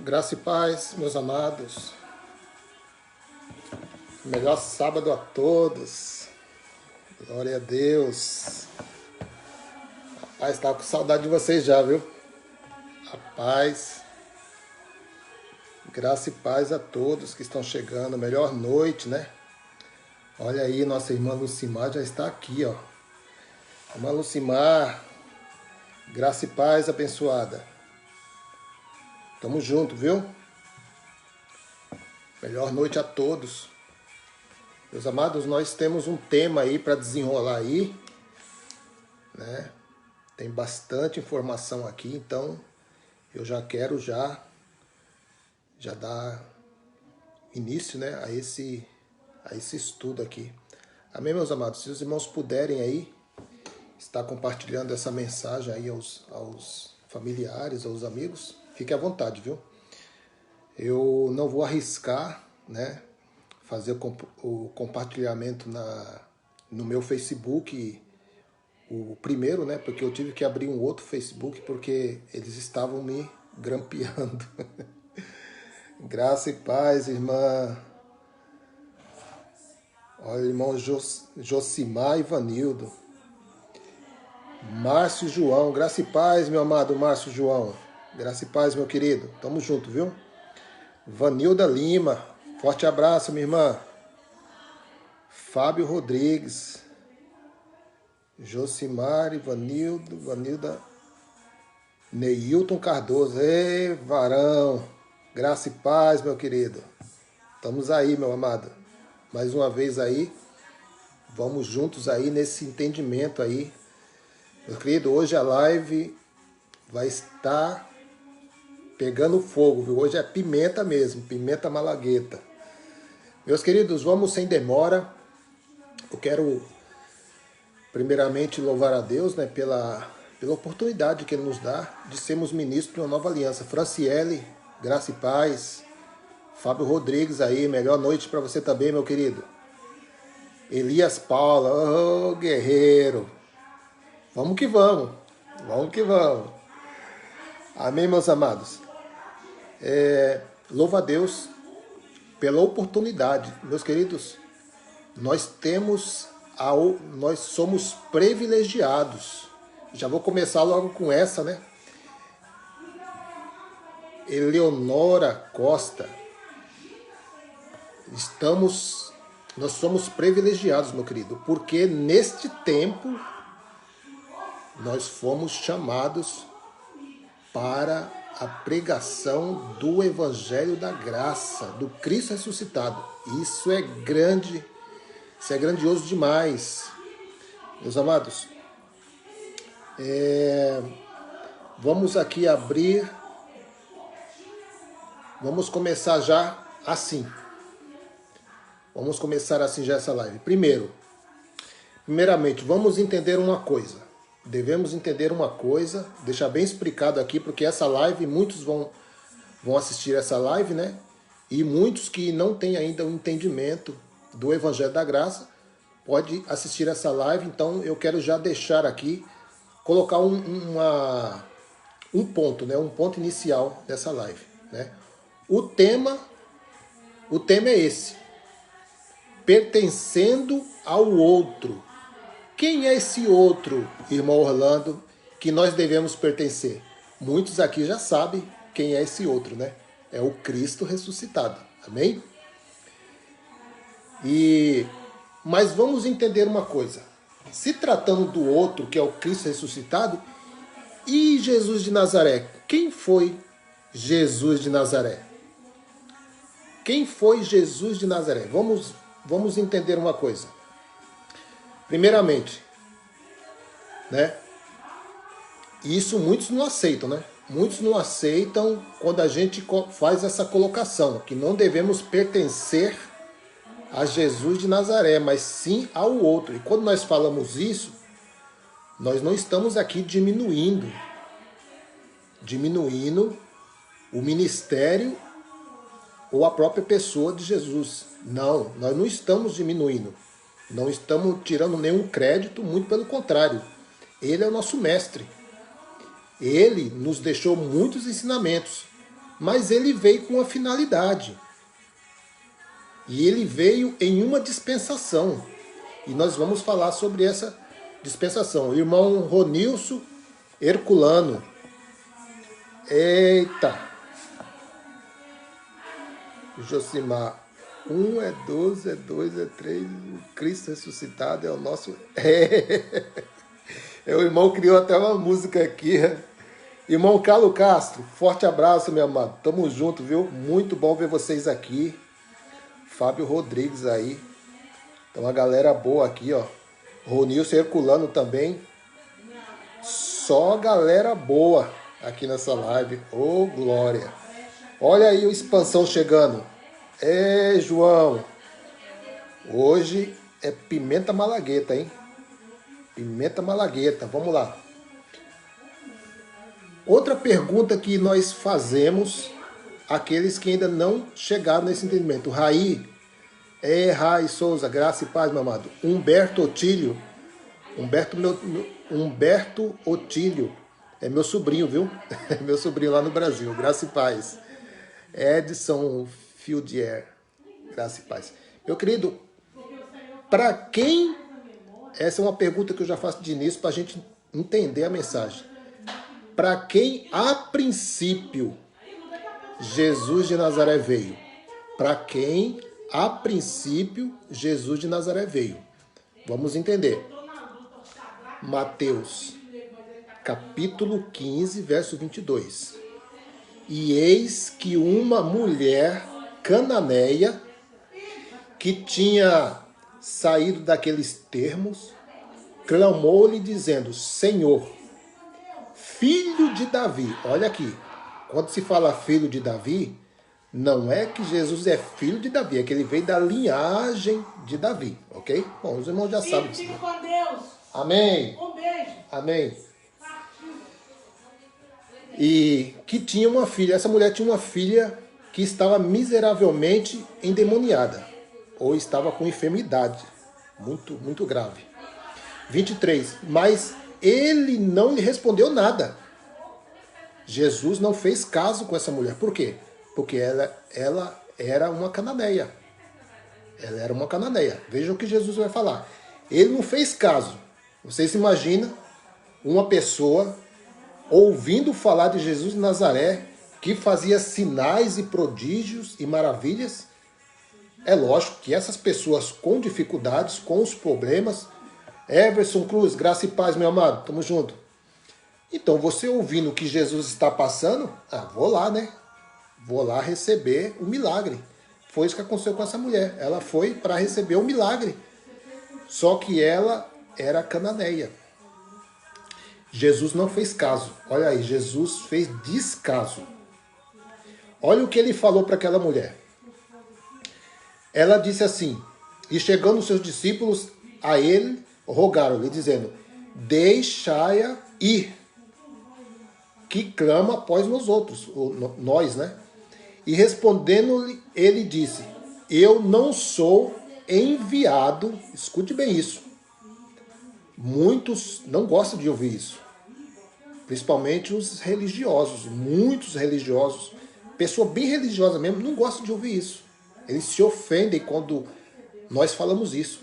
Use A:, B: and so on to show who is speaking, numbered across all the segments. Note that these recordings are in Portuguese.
A: Graça e paz, meus amados. Melhor sábado a todos. Glória a Deus. Rapaz, estava com saudade de vocês já, viu? Rapaz, graça e paz a todos que estão chegando. Melhor noite, né? Olha aí, nossa irmã Lucimar já está aqui, ó. Irmã Lucimar, graça e paz abençoada. Tamo junto, viu? Melhor noite a todos. Meus amados, nós temos um tema aí para desenrolar aí, né? Tem bastante informação aqui, então eu já quero já dar início, né, a esse estudo aqui. Amém, meus amados? Se os irmãos puderem aí estar compartilhando essa mensagem aí aos familiares, aos amigos, fique à vontade, viu? Eu não vou arriscar, né, fazer o compartilhamento no meu Facebook, o primeiro, né, porque eu tive que abrir um outro Facebook porque eles estavam me grampeando. Graça e paz, irmã. Olha, irmão Josimar e Vanildo. Márcio João, graça e paz, meu amado Márcio João. Graça e paz, meu querido. Tamo junto, viu? Vanilda Lima, forte abraço, minha irmã. Fábio Rodrigues. Josimar e Vanilda. Neilton Cardoso. Ei, varão. Graça e paz, meu querido. Estamos aí, meu amado. Mais uma vez aí. Vamos juntos aí nesse entendimento aí. Meu querido, hoje a live vai estar pegando fogo, viu? Hoje é pimenta mesmo, pimenta malagueta. Meus queridos, vamos sem demora. Eu quero primeiramente louvar a Deus, né, pela oportunidade que Ele nos dá de sermos ministros de uma nova aliança. Franciele, graça e paz. Fábio Rodrigues aí, melhor noite para você também, meu querido. Elias Paula, ô guerreiro. Vamos que vamos, vamos que vamos. Amém, meus amados. Louvo a Deus pela oportunidade. Meus queridos, nós somos privilegiados. Já vou começar logo com essa, né? Eleonora Costa. Nós somos privilegiados, meu querido, porque neste tempo nós fomos chamados para a pregação do Evangelho da Graça, do Cristo ressuscitado. Isso é grande, isso é grandioso demais. Meus amados, vamos aqui abrir, vamos começar já assim. Vamos começar assim já essa live. Primeiramente, vamos entender uma coisa. Devemos entender uma coisa, deixar bem explicado aqui, porque essa live, muitos vão assistir essa live, né? E muitos que não têm ainda o entendimento do Evangelho da Graça, pode assistir essa live. Então eu quero já deixar aqui, colocar um ponto, né? Um ponto inicial dessa live, né? O tema é esse: pertencendo ao outro. Quem é esse outro, irmão Orlando, que nós devemos pertencer? Muitos aqui já sabem quem é esse outro, né? É o Cristo ressuscitado. Amém? Mas vamos entender uma coisa. Se tratando do outro, que é o Cristo ressuscitado, e Jesus de Nazaré? Quem foi Jesus de Nazaré? Quem foi Jesus de Nazaré? Vamos entender uma coisa. Primeiramente, né? Isso muitos não aceitam, né? Muitos não aceitam quando a gente faz essa colocação, que não devemos pertencer a Jesus de Nazaré, mas sim ao outro. E quando nós falamos isso, nós não estamos aqui diminuindo o ministério ou a própria pessoa de Jesus. Não, nós não estamos diminuindo. Não estamos tirando nenhum crédito, muito pelo contrário. Ele é o nosso mestre. Ele nos deixou muitos ensinamentos, mas ele veio com uma finalidade. E ele veio em uma dispensação. E nós vamos falar sobre essa dispensação. O irmão Ronilson Herculano. Eita! Josimar. 1 é 12, é 2, é 3. O Cristo ressuscitado é o nosso... O irmão criou até uma música aqui. Irmão Carlos Castro, forte abraço, meu amado. Tamo junto, viu? Muito bom ver vocês aqui. Fábio Rodrigues aí. Então uma galera boa aqui, ó. Ronilson Herculano também. Só galera boa aqui nessa live. Ô, glória. Olha aí o Expansão chegando. João. Hoje é pimenta malagueta, hein? Pimenta malagueta. Vamos lá. Outra pergunta que nós fazemos, aqueles que ainda não chegaram nesse entendimento. Raí Souza, graça e paz, meu amado. Humberto Otílio. Humberto Otílio. É meu sobrinho, viu? É meu sobrinho lá no Brasil. Graça e paz. Edson Fieldier. Graça e paz. Meu querido, para quem... Essa é uma pergunta que eu já faço de início para a gente entender a mensagem. Para quem, a princípio, Jesus de Nazaré veio? Para quem, a princípio, Jesus de Nazaré veio? Vamos entender. Mateus, capítulo 15, verso 22. E eis que uma mulher cananeia, que tinha saído daqueles termos, clamou-lhe dizendo: Senhor, filho de Davi. Olha aqui, quando se fala filho de Davi, não é que Jesus é filho de Davi, é que ele veio da linhagem de Davi, ok? Bom, os irmãos já sabem disso.
B: Fique com Deus.
A: Amém.
B: Um beijo.
A: Amém. E que tinha uma filha, essa mulher tinha uma filha que estava miseravelmente endemoniada, ou estava com enfermidade muito, muito grave. 23. Mas ele não lhe respondeu nada. Jesus não fez caso com essa mulher. Por quê? Porque ela era uma cananeia. Ela era uma cananeia. Veja o que Jesus vai falar. Ele não fez caso. Vocês imaginam uma pessoa ouvindo falar de Jesus de Nazaré, que fazia sinais e prodígios e maravilhas? É lógico que essas pessoas com dificuldades, com os problemas... Everson Cruz, graça e paz, meu amado, tamo junto. Então, você ouvindo o que Jesus está passando, vou lá, né? Vou lá receber o milagre. Foi isso que aconteceu com essa mulher. Ela foi para receber o milagre. Só que ela era cananeia. Jesus não fez caso. Olha aí, Jesus fez descaso. Olha o que ele falou para aquela mulher. Ela disse assim: e chegando os seus discípulos a ele, rogaram-lhe, dizendo: deixai-a ir, que clama após nós outros, nós, né? E respondendo-lhe, ele disse: eu não sou enviado. Escute bem isso. Muitos não gostam de ouvir isso, principalmente os religiosos. Muitos religiosos, pessoa bem religiosa mesmo, não gostam de ouvir isso. Eles se ofendem quando nós falamos isso.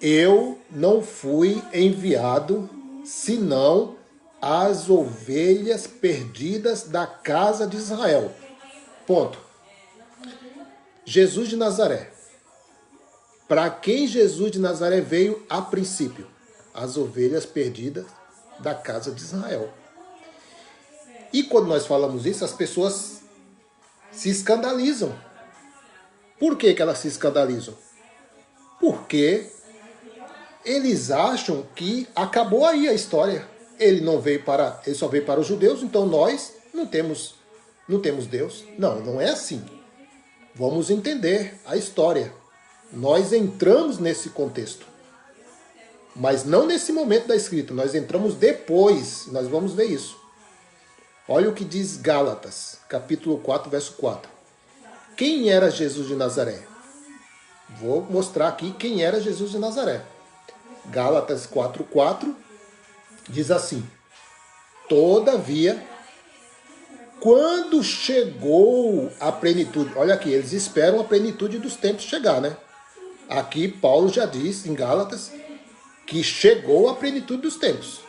A: Eu não fui enviado, senão as ovelhas perdidas da casa de Israel. Ponto. Jesus de Nazaré. Para quem Jesus de Nazaré veio a princípio? As ovelhas perdidas da casa de Israel. E quando nós falamos isso, as pessoas se escandalizam. Por que elas se escandalizam? Porque eles acham que acabou aí a história. Ele só veio para os judeus, então nós não temos Deus. Não, não é assim. Vamos entender a história. Nós entramos nesse contexto. Mas não nesse momento da escrita, nós entramos depois, nós vamos ver isso. Olha o que diz Gálatas, capítulo 4, verso 4. Quem era Jesus de Nazaré? Vou mostrar aqui quem era Jesus de Nazaré. Gálatas 4:4 diz assim: todavia, quando chegou a plenitude, olha aqui, eles esperam a plenitude dos tempos chegar, né? Aqui Paulo já diz em Gálatas que chegou a plenitude dos tempos.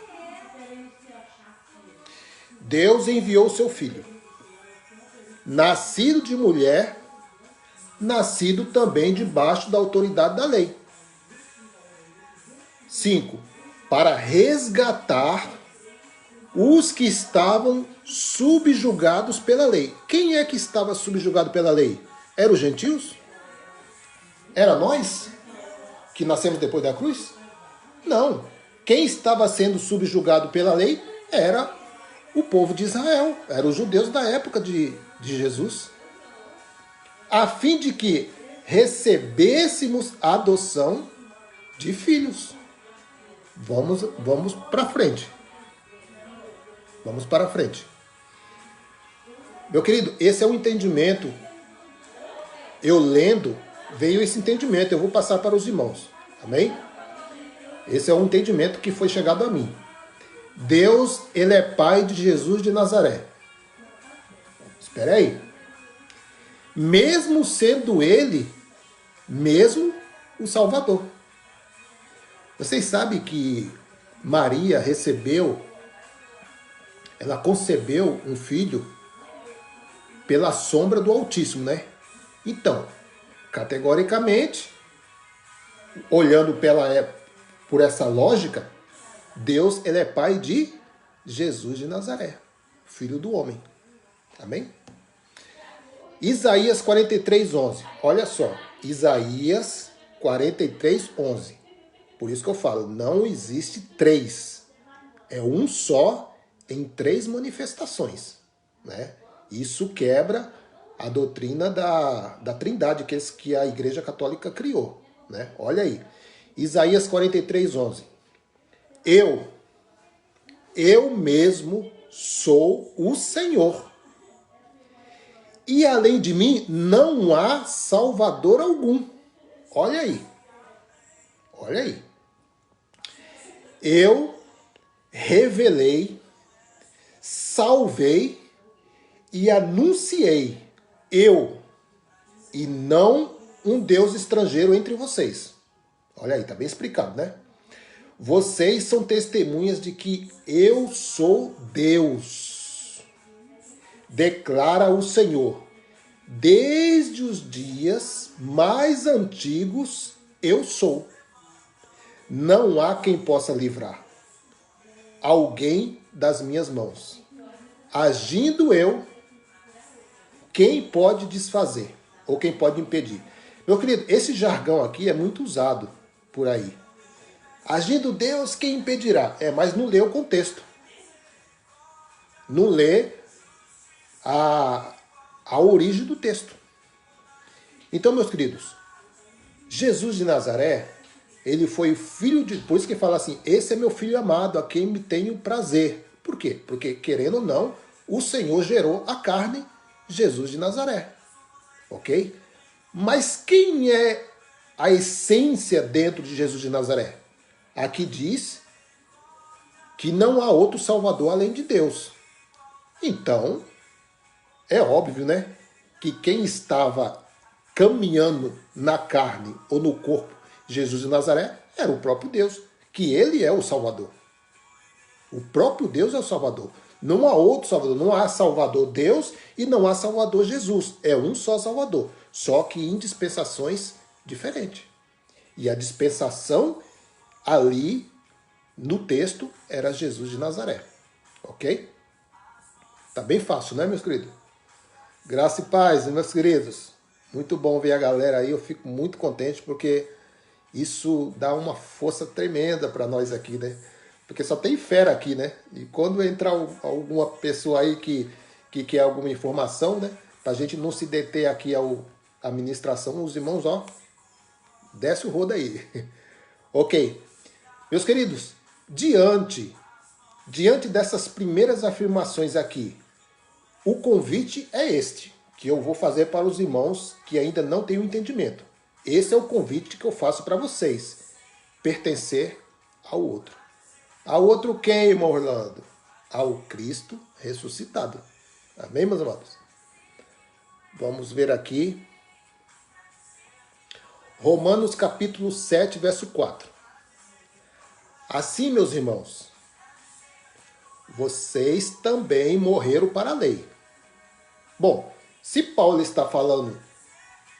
A: Deus enviou seu filho, nascido de mulher, nascido também debaixo da autoridade da lei. 5. Para resgatar os que estavam subjugados pela lei. Quem é que estava subjugado pela lei? Eram os gentios? Era nós que nascemos depois da cruz? Não. Quem estava sendo subjugado pela lei era o povo de Israel, eram os judeus da época de Jesus, a fim de que recebêssemos a adoção de filhos. Vamos para frente. Vamos para frente. Meu querido, esse é o entendimento. Eu lendo, veio esse entendimento. Eu vou passar para os irmãos. Amém? Esse é o entendimento que foi chegado a mim. Deus, ele é pai de Jesus de Nazaré. Espera aí. Mesmo sendo ele, mesmo o Salvador. Vocês sabem que Maria ela concebeu um filho pela sombra do Altíssimo, né? Então, categoricamente, olhando por essa lógica, Deus, ele é pai de Jesus de Nazaré, filho do homem. Amém? Isaías 43:11. Olha só, Isaías 43:11. Por isso que eu falo, não existe três. É um só em três manifestações, né? Isso quebra a doutrina da Trindade que a Igreja Católica criou, né? Olha aí, Isaías 43:11. Eu mesmo sou o Senhor, e além de mim não há Salvador algum. Olha aí, olha aí. Eu revelei, salvei e anunciei, eu, e não um Deus estrangeiro entre vocês. Olha aí, tá bem explicado, né? Vocês são testemunhas de que eu sou Deus, declara o Senhor. Desde os dias mais antigos eu sou. Não há quem possa livrar alguém das minhas mãos. Agindo eu, quem pode desfazer? Ou quem pode impedir? Meu querido, esse jargão aqui é muito usado por aí. Agindo Deus, quem impedirá? Mas não lê o contexto. Não lê a origem do texto. Então, meus queridos, Jesus de Nazaré, ele foi o filho de... Por isso que fala assim, esse é meu filho amado, a quem me tenho prazer. Por quê? Porque, querendo ou não, o Senhor gerou a carne, Jesus de Nazaré. Ok? Mas quem é a essência dentro de Jesus de Nazaré? Aqui diz que não há outro Salvador além de Deus. Então, é óbvio, né? Que quem estava caminhando na carne ou no corpo Jesus de Nazaré era o próprio Deus, que ele é o Salvador. O próprio Deus é o Salvador. Não há outro Salvador. Não há Salvador Deus e não há Salvador Jesus. É um só Salvador, só que em dispensações diferentes. E a dispensação ali no texto era Jesus de Nazaré. Ok? Tá bem fácil, né, meus queridos? Graça e paz, meus queridos. Muito bom ver a galera aí. Eu fico muito contente porque isso dá uma força tremenda para nós aqui, né? Porque só tem fera aqui, né? E quando entrar alguma pessoa aí que quer alguma informação, né? Pra gente não se deter aqui a ministração, os irmãos, ó, desce o rodo aí. Ok. Meus queridos, diante dessas primeiras afirmações aqui, o convite é este, que eu vou fazer para os irmãos que ainda não têm o entendimento. Esse é o convite que eu faço para vocês. Pertencer ao outro. Ao outro quem, irmão Orlando? Ao Cristo ressuscitado. Amém, meus amados? Vamos ver aqui. Romanos capítulo 7, verso 4. Assim, meus irmãos, vocês também morreram para a lei. Bom, se Paulo está falando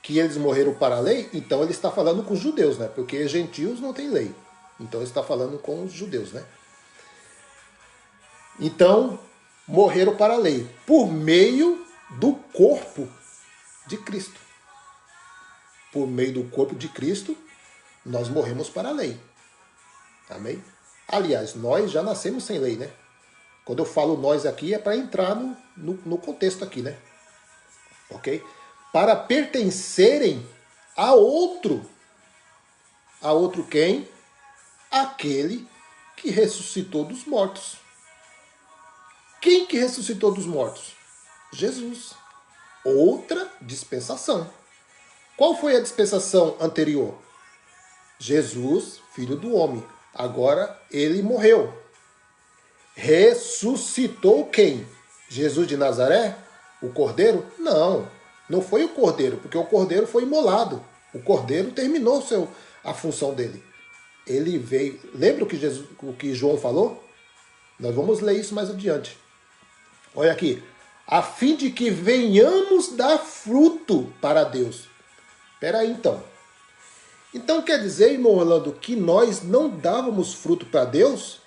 A: que eles morreram para a lei, então ele está falando com os judeus, né? Porque gentios não têm lei. Então ele está falando com os judeus, né? Então, morreram para a lei por meio do corpo de Cristo. Por meio do corpo de Cristo, nós morremos para a lei. Amém? Aliás, nós já nascemos sem lei, né? Quando eu falo nós aqui, é para entrar no contexto aqui, né? Ok? Para pertencerem a outro. A outro quem? Aquele que ressuscitou dos mortos. Quem que ressuscitou dos mortos? Jesus. Outra dispensação. Qual foi a dispensação anterior? Jesus, filho do homem. Agora ele morreu. Ressuscitou quem? Jesus de Nazaré? O cordeiro? Não, não foi o cordeiro, porque o cordeiro foi imolado. O cordeiro terminou a função dele. Ele veio. Lembra o que João falou? Nós vamos ler isso mais adiante. Olha aqui. A fim de que venhamos dar fruto para Deus. Espera aí então. Então quer dizer, irmão Orlando, que nós não dávamos fruto para Deus?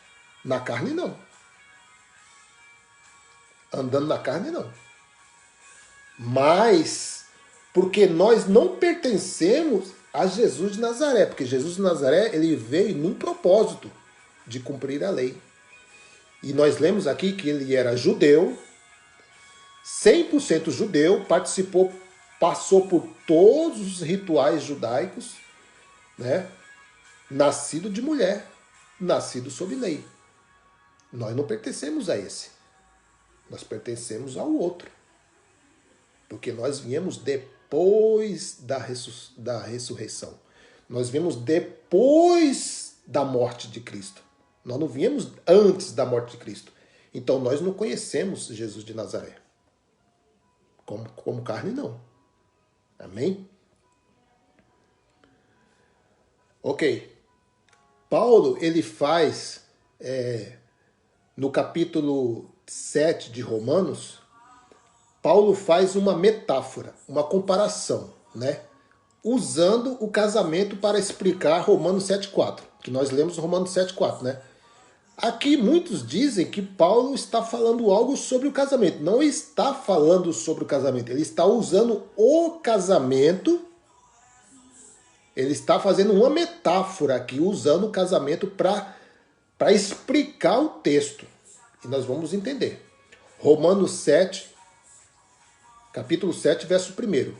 A: Na carne não. Andando na carne não. Mas porque nós não pertencemos a Jesus de Nazaré. Porque Jesus de Nazaré, ele veio num propósito de cumprir a lei. E nós lemos aqui que ele era judeu, 100% judeu, passou por todos os rituais judaicos, né? Nascido de mulher, nascido sob lei. Nós não pertencemos a esse. Nós pertencemos ao outro. Porque nós viemos depois da ressurreição. Nós viemos depois da morte de Cristo. Nós não viemos antes da morte de Cristo. Então nós não conhecemos Jesus de Nazaré. Como carne, não. Amém? Ok. Paulo, ele faz, no capítulo 7 de Romanos, Paulo faz uma metáfora, uma comparação, né? Usando o casamento para explicar Romanos 7,4, que nós lemos Romanos 7,4, né? Aqui muitos dizem que Paulo está falando algo sobre o casamento. Não está falando sobre o casamento. Ele está usando o casamento. Ele está fazendo uma metáfora aqui, usando o casamento para explicar o texto. E nós vamos entender. Romanos 7, capítulo 7, verso 1.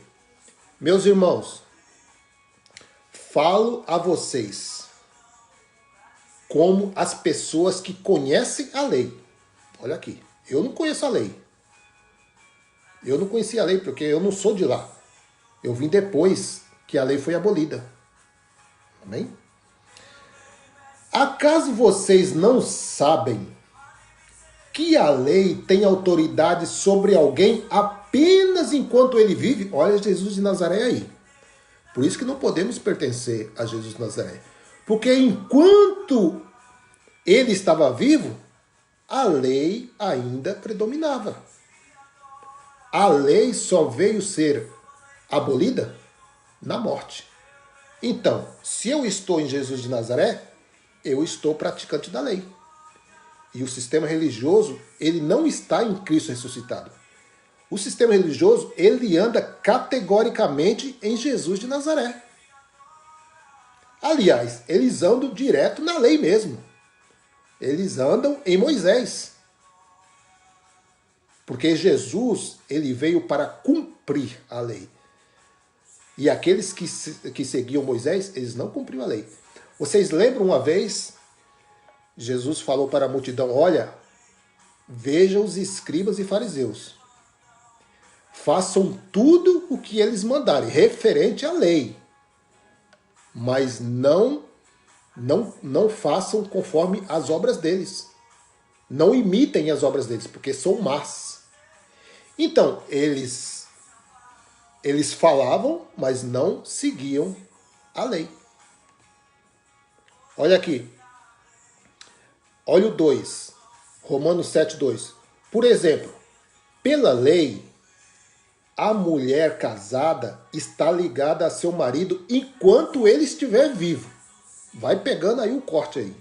A: Meus irmãos, falo a vocês como as pessoas que conhecem a lei. Olha aqui, eu não conheço a lei. Eu não conhecia a lei porque eu não sou de lá. Eu vim depois que a lei foi abolida. Amém? Acaso vocês não sabem que a lei tem autoridade sobre alguém apenas enquanto ele vive? Olha Jesus de Nazaré aí. Por isso que não podemos pertencer a Jesus de Nazaré. Porque enquanto ele estava vivo, a lei ainda predominava. A lei só veio ser abolida na morte. Então, se eu estou em Jesus de Nazaré, eu estou praticante da lei. E o sistema religioso, ele não está em Cristo ressuscitado. O sistema religioso, ele anda categoricamente em Jesus de Nazaré. Aliás, eles andam direto na lei mesmo. Eles andam em Moisés. Porque Jesus, ele veio para cumprir a lei. E aqueles que seguiam Moisés, eles não cumpriam a lei. Vocês lembram uma vez, Jesus falou para a multidão, olha, vejam os escribas e fariseus. Façam tudo o que eles mandarem, referente à lei. Mas não façam conforme as obras deles. Não imitem as obras deles, porque são más. Então, eles falavam, mas não seguiam a lei. Olha aqui. Olha o 2. Romanos 7:2. Por exemplo, pela lei, a mulher casada está ligada a seu marido enquanto ele estiver vivo. Vai pegando aí o corte aí.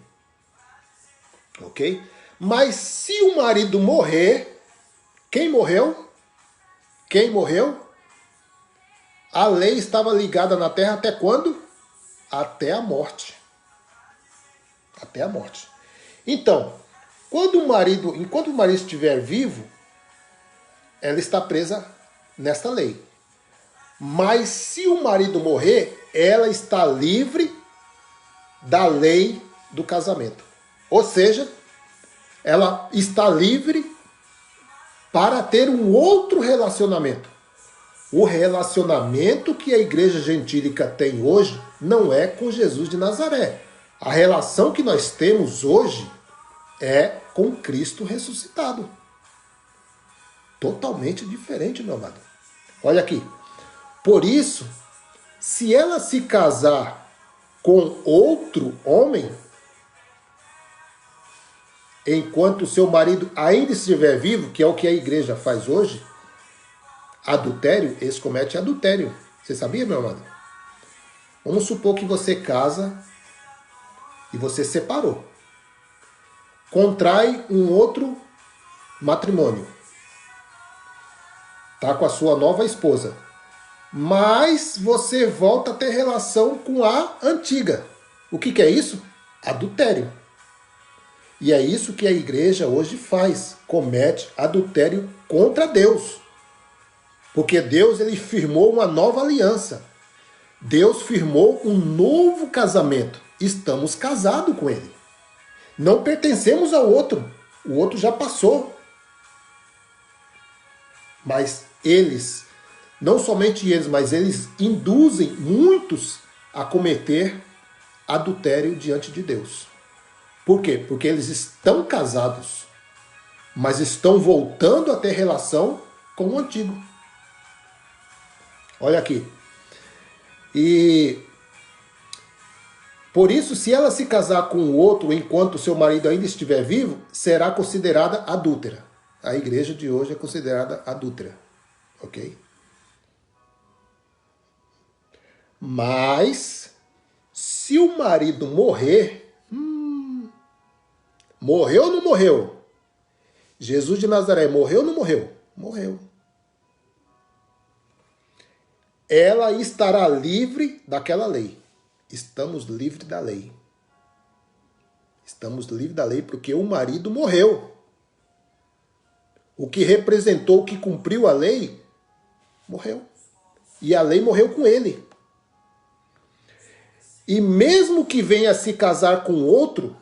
A: Ok? Mas se o marido morrer, quem morreu? Quem morreu? A lei estava ligada na terra até quando? Até a morte. Até a morte. Então, enquanto o marido estiver vivo, ela está presa nesta lei. Mas se o marido morrer, ela está livre da lei do casamento. Ou seja, ela está livre para ter um outro relacionamento. O relacionamento que a igreja gentílica tem hoje não é com Jesus de Nazaré. A relação que nós temos hoje é com Cristo ressuscitado. Totalmente diferente, meu amado. Olha aqui. Por isso, se ela se casar com outro homem, enquanto o seu marido ainda estiver vivo, que é o que a igreja faz hoje, adultério, esse comete adultério. Você sabia, meu amado? Vamos supor que você casa e você separou. Contrai um outro matrimônio. Tá com a sua nova esposa. Mas você volta a ter relação com a antiga. O que é isso? Adultério. E é isso que a igreja hoje faz. Comete adultério contra Deus. Porque Deus ele firmou uma nova aliança. Deus firmou um novo casamento. Estamos casados com ele. Não pertencemos ao outro. O outro já passou. Mas eles, não somente eles, mas eles induzem muitos a cometer adultério diante de Deus. Por quê? Porque eles estão casados, mas estão voltando a ter relação com o antigo. Olha aqui. E por isso, se ela se casar com o outro enquanto seu marido ainda estiver vivo, será considerada adúltera. A igreja de hoje é considerada adúltera. Ok? Mas, se o marido morrer, morreu ou não morreu? Jesus de Nazaré morreu ou não morreu? Morreu. Ela estará livre daquela lei. Estamos livres da lei. Estamos livres da lei porque o marido morreu. O que representou, o que cumpriu a lei, morreu. E a lei morreu com ele. E mesmo que venha se casar com outro,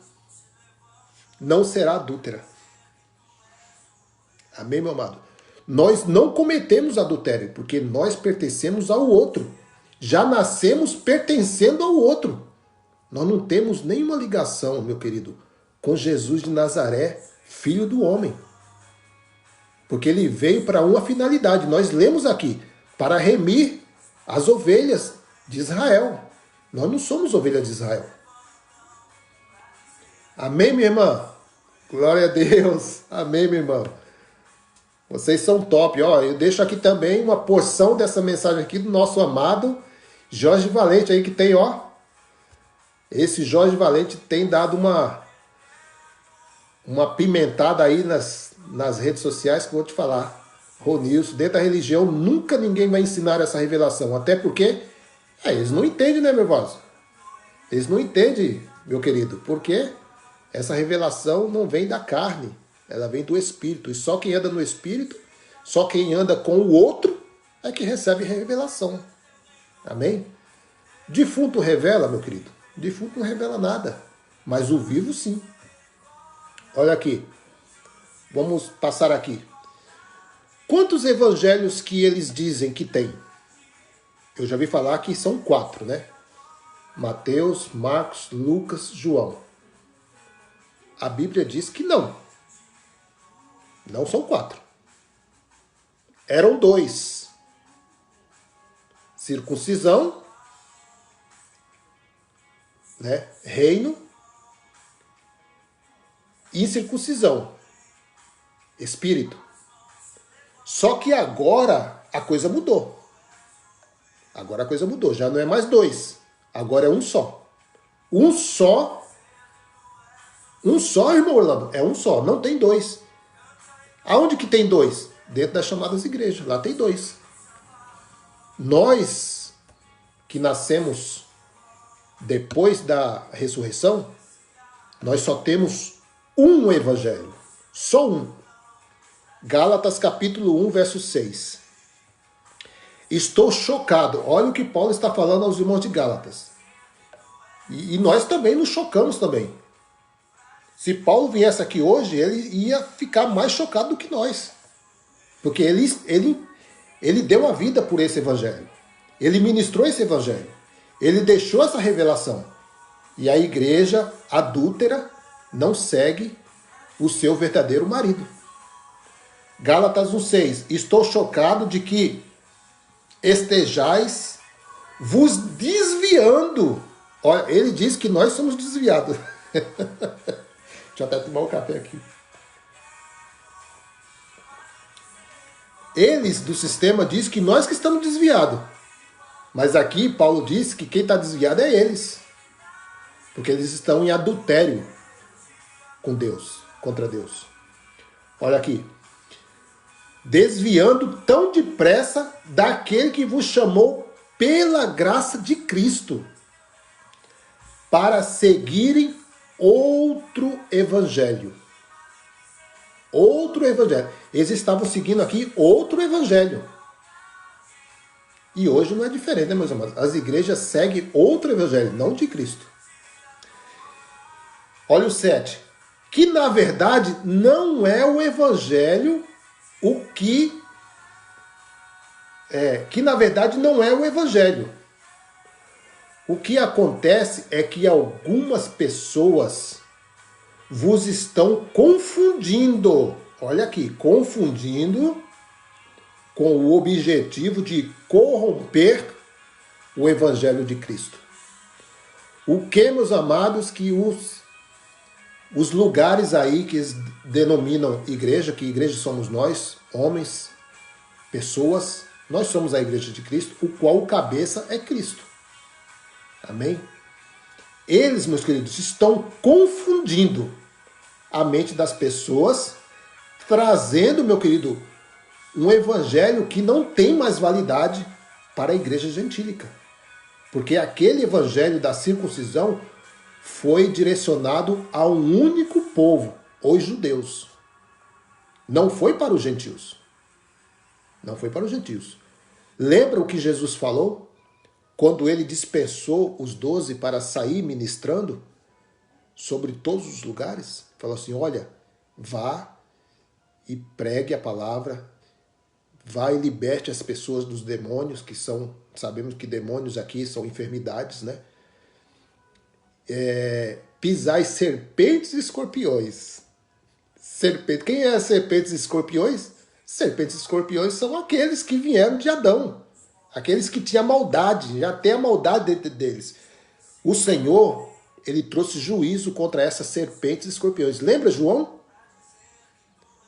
A: não será adúltera. Amém, meu amado? Nós não cometemos adultério, porque nós pertencemos ao outro. Já nascemos pertencendo ao outro. Nós não temos nenhuma ligação, meu querido, com Jesus de Nazaré, filho do homem. Porque ele veio para uma finalidade. Nós lemos aqui, para remir as ovelhas de Israel. Nós não somos ovelhas de Israel. Amém, minha irmã? Glória a Deus. Amém, minha irmã. Vocês são top. Ó, eu deixo aqui também uma porção dessa mensagem aqui do nosso amado Jorge Valente aí, que tem, ó. Esse Jorge Valente tem dado uma pimentada aí nas redes sociais que eu vou te falar. Ronilson, dentro da religião, nunca ninguém vai ensinar essa revelação. Até porque eles não entendem, né, meu vaso? Eles não entendem, meu querido. Porque essa revelação não vem da carne. Ela vem do Espírito. E só quem anda no Espírito, só quem anda com o outro, é que recebe revelação. Amém? Defunto revela, meu querido? Defunto não revela nada. Mas o vivo, sim. Olha aqui. Vamos passar aqui. Quantos evangelhos que eles dizem que tem? Eu já vi falar que são 4, né? Mateus, Marcos, Lucas, João. A Bíblia diz que não. Não são 4. eram dois: circuncisão, né? Reino, e circuncisão, espírito. Só que agora a coisa mudou. Agora a coisa mudou. Já não é mais dois. Agora é um só. Um só. Um só, irmão Orlando. É um só. Não tem dois. Aonde que tem dois? Dentro das chamadas igrejas. Lá tem dois. Nós que nascemos depois da ressurreição, nós só temos um evangelho. Só um. Gálatas capítulo 1, verso 6. Estou chocado. Olha o que Paulo está falando aos irmãos de Gálatas. E nós também nos chocamos também. Se Paulo viesse aqui hoje, ele ia ficar mais chocado do que nós. Porque ele deu a vida por esse evangelho. Ele ministrou esse evangelho. Ele deixou essa revelação. E a igreja adúltera não segue o seu verdadeiro marido. Gálatas 1,6. Estou chocado de que estejais vos desviando. Olha, ele diz que nós somos desviados. Deixa eu até tomar um café aqui. Eles do sistema dizem que nós que estamos desviados. Mas aqui Paulo diz que quem está desviado é eles. Porque eles estão em adultério com Deus, contra Deus. Olha aqui. Desviando tão depressa daquele que vos chamou pela graça de Cristo, para seguirem outro evangelho. Outro evangelho. Eles estavam seguindo aqui outro evangelho. E hoje não é diferente, né, meus amados? As igrejas seguem outro evangelho, não de Cristo. Olha o 7. Que na verdade não é o evangelho que na verdade não é o evangelho. O que acontece é que algumas pessoas vos estão confundindo. Olha aqui, confundindo com o objetivo de corromper o evangelho de Cristo. O que, meus amados, que os lugares aí que eles denominam igreja, que igreja somos nós, homens, pessoas, nós somos a igreja de Cristo, o qual o cabeça é Cristo. Amém? Eles, meus queridos, estão confundindo a mente das pessoas, trazendo, meu querido, um evangelho que não tem mais validade para a igreja gentílica. Porque aquele evangelho da circuncisão foi direcionado a um único povo, os judeus. Não foi para os gentios. Não foi para os gentios. Lembra o que Jesus falou? Quando ele dispensou os 12 para sair ministrando sobre todos os lugares? Falou assim, olha, vá e pregue a palavra, vá e liberte as pessoas dos demônios, que são, sabemos que demônios aqui são enfermidades, né? Pisai serpentes e escorpiões. Quem é serpentes e escorpiões? Serpentes e escorpiões são aqueles que vieram de Adão. Aqueles que tinham maldade, já tem a maldade dentro deles. O Senhor, ele trouxe juízo contra essas serpentes e escorpiões. Lembra, João?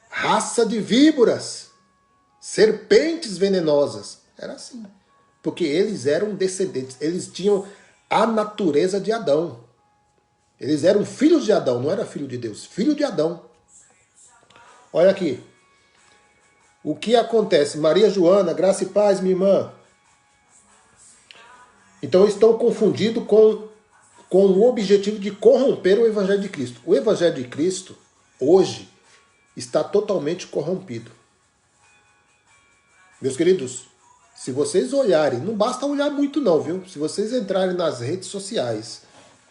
A: Raça de víboras, serpentes venenosas. Era assim. Porque eles eram descendentes, eles tinham a natureza de Adão. Eles eram filhos de Adão, não era filho de Deus, filho de Adão. Olha aqui. O que acontece? Maria Joana, graça e paz, minha irmã. Então estão confundidos com o objetivo de corromper o Evangelho de Cristo. O Evangelho de Cristo, hoje, está totalmente corrompido. Meus queridos, se vocês olharem, não basta olhar muito não, viu? Se vocês entrarem nas redes sociais,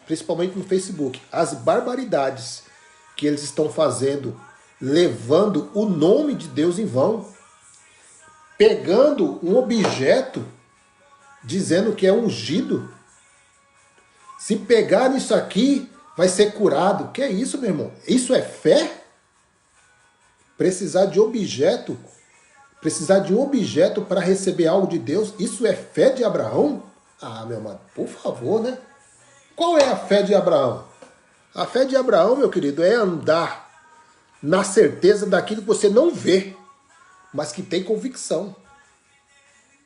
A: principalmente no Facebook, as barbaridades que eles estão fazendo, levando o nome de Deus em vão, pegando um objeto, dizendo que é ungido. Se pegar isso aqui, vai ser curado. Que é isso, meu irmão? Isso é fé? Precisar de objeto Precisar de um objeto para receber algo de Deus, isso é fé de Abraão? Ah, meu amado, por favor, né? Qual é a fé de Abraão? A fé de Abraão, meu querido, é andar na certeza daquilo que você não vê, mas que tem convicção.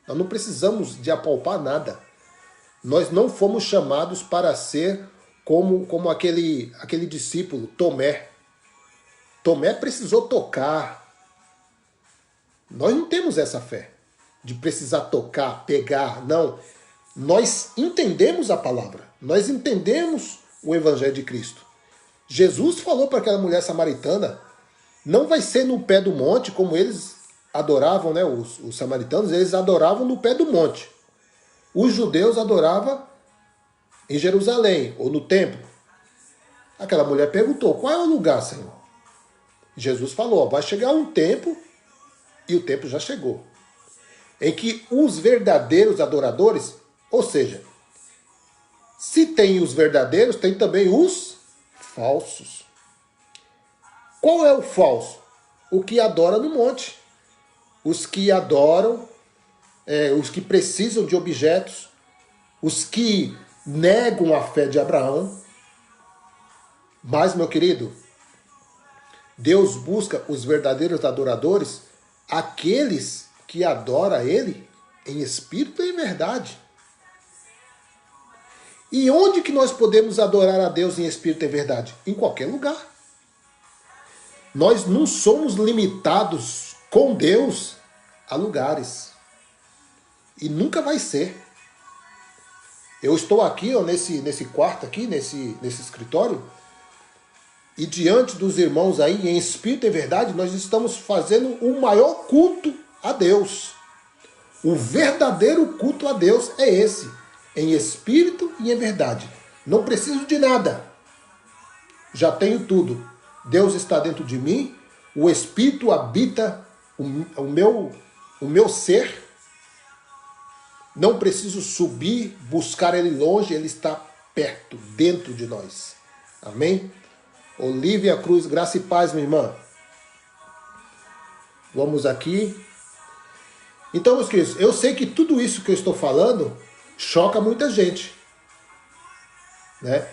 A: Nós não precisamos de apalpar nada. Nós não fomos chamados para ser como aquele discípulo, Tomé. Tomé precisou tocar. Nós não temos essa fé de precisar tocar, pegar, não. Nós entendemos a palavra. Nós entendemos o Evangelho de Cristo. Jesus falou para aquela mulher samaritana, não vai ser no pé do monte, como eles adoravam, né? Os samaritanos, eles adoravam no pé do monte. Os judeus adoravam em Jerusalém, ou no templo. Aquela mulher perguntou, qual é o lugar, Senhor? Jesus falou, ó, vai chegar um tempo, e o tempo já chegou, em que os verdadeiros adoradores, ou seja, se tem os verdadeiros, tem também os falsos. Qual é o falso? O que adora no monte. Os que adoram, os que precisam de objetos, os que negam a fé de Abraão. Mas, meu querido, Deus busca os verdadeiros adoradores, aqueles que adoram a Ele em espírito e em verdade. E onde que nós podemos adorar a Deus em espírito e verdade? Em qualquer lugar. Nós não somos limitados com Deus a lugares. E nunca vai ser. Eu estou aqui, ó, nesse quarto aqui, nesse escritório, e diante dos irmãos aí, em espírito e verdade, nós estamos fazendo o maior culto a Deus. O verdadeiro culto a Deus é esse. Em espírito e em verdade. Não preciso de nada. Já tenho tudo. Deus está dentro de mim. O Espírito habita o meu ser. Não preciso subir, buscar Ele longe. Ele está perto, dentro de nós. Amém? Olívia Cruz, graça e paz, minha irmã. Vamos aqui. Então, meus queridos, eu sei que tudo isso que eu estou falando choca muita gente, né?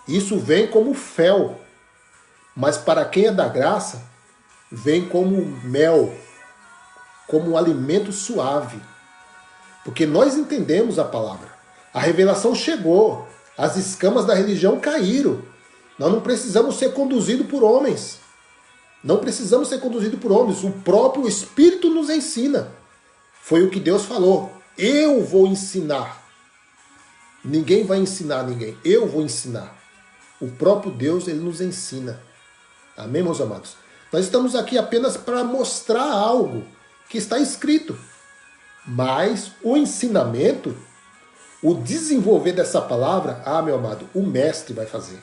A: Isso vem como fel, mas para quem é da graça, vem como mel, como um alimento suave, porque nós entendemos a palavra. A revelação chegou, as escamas da religião caíram. Nós não precisamos ser conduzidos por homens. Não precisamos ser conduzidos por homens. O próprio Espírito nos ensina. Foi o que Deus falou. Eu vou ensinar. Ninguém vai ensinar ninguém. Eu vou ensinar. O próprio Deus, Ele nos ensina. Amém, meus amados? Nós estamos aqui apenas para mostrar algo que está escrito. Mas o ensinamento, o desenvolver dessa palavra, meu amado, o mestre vai fazer.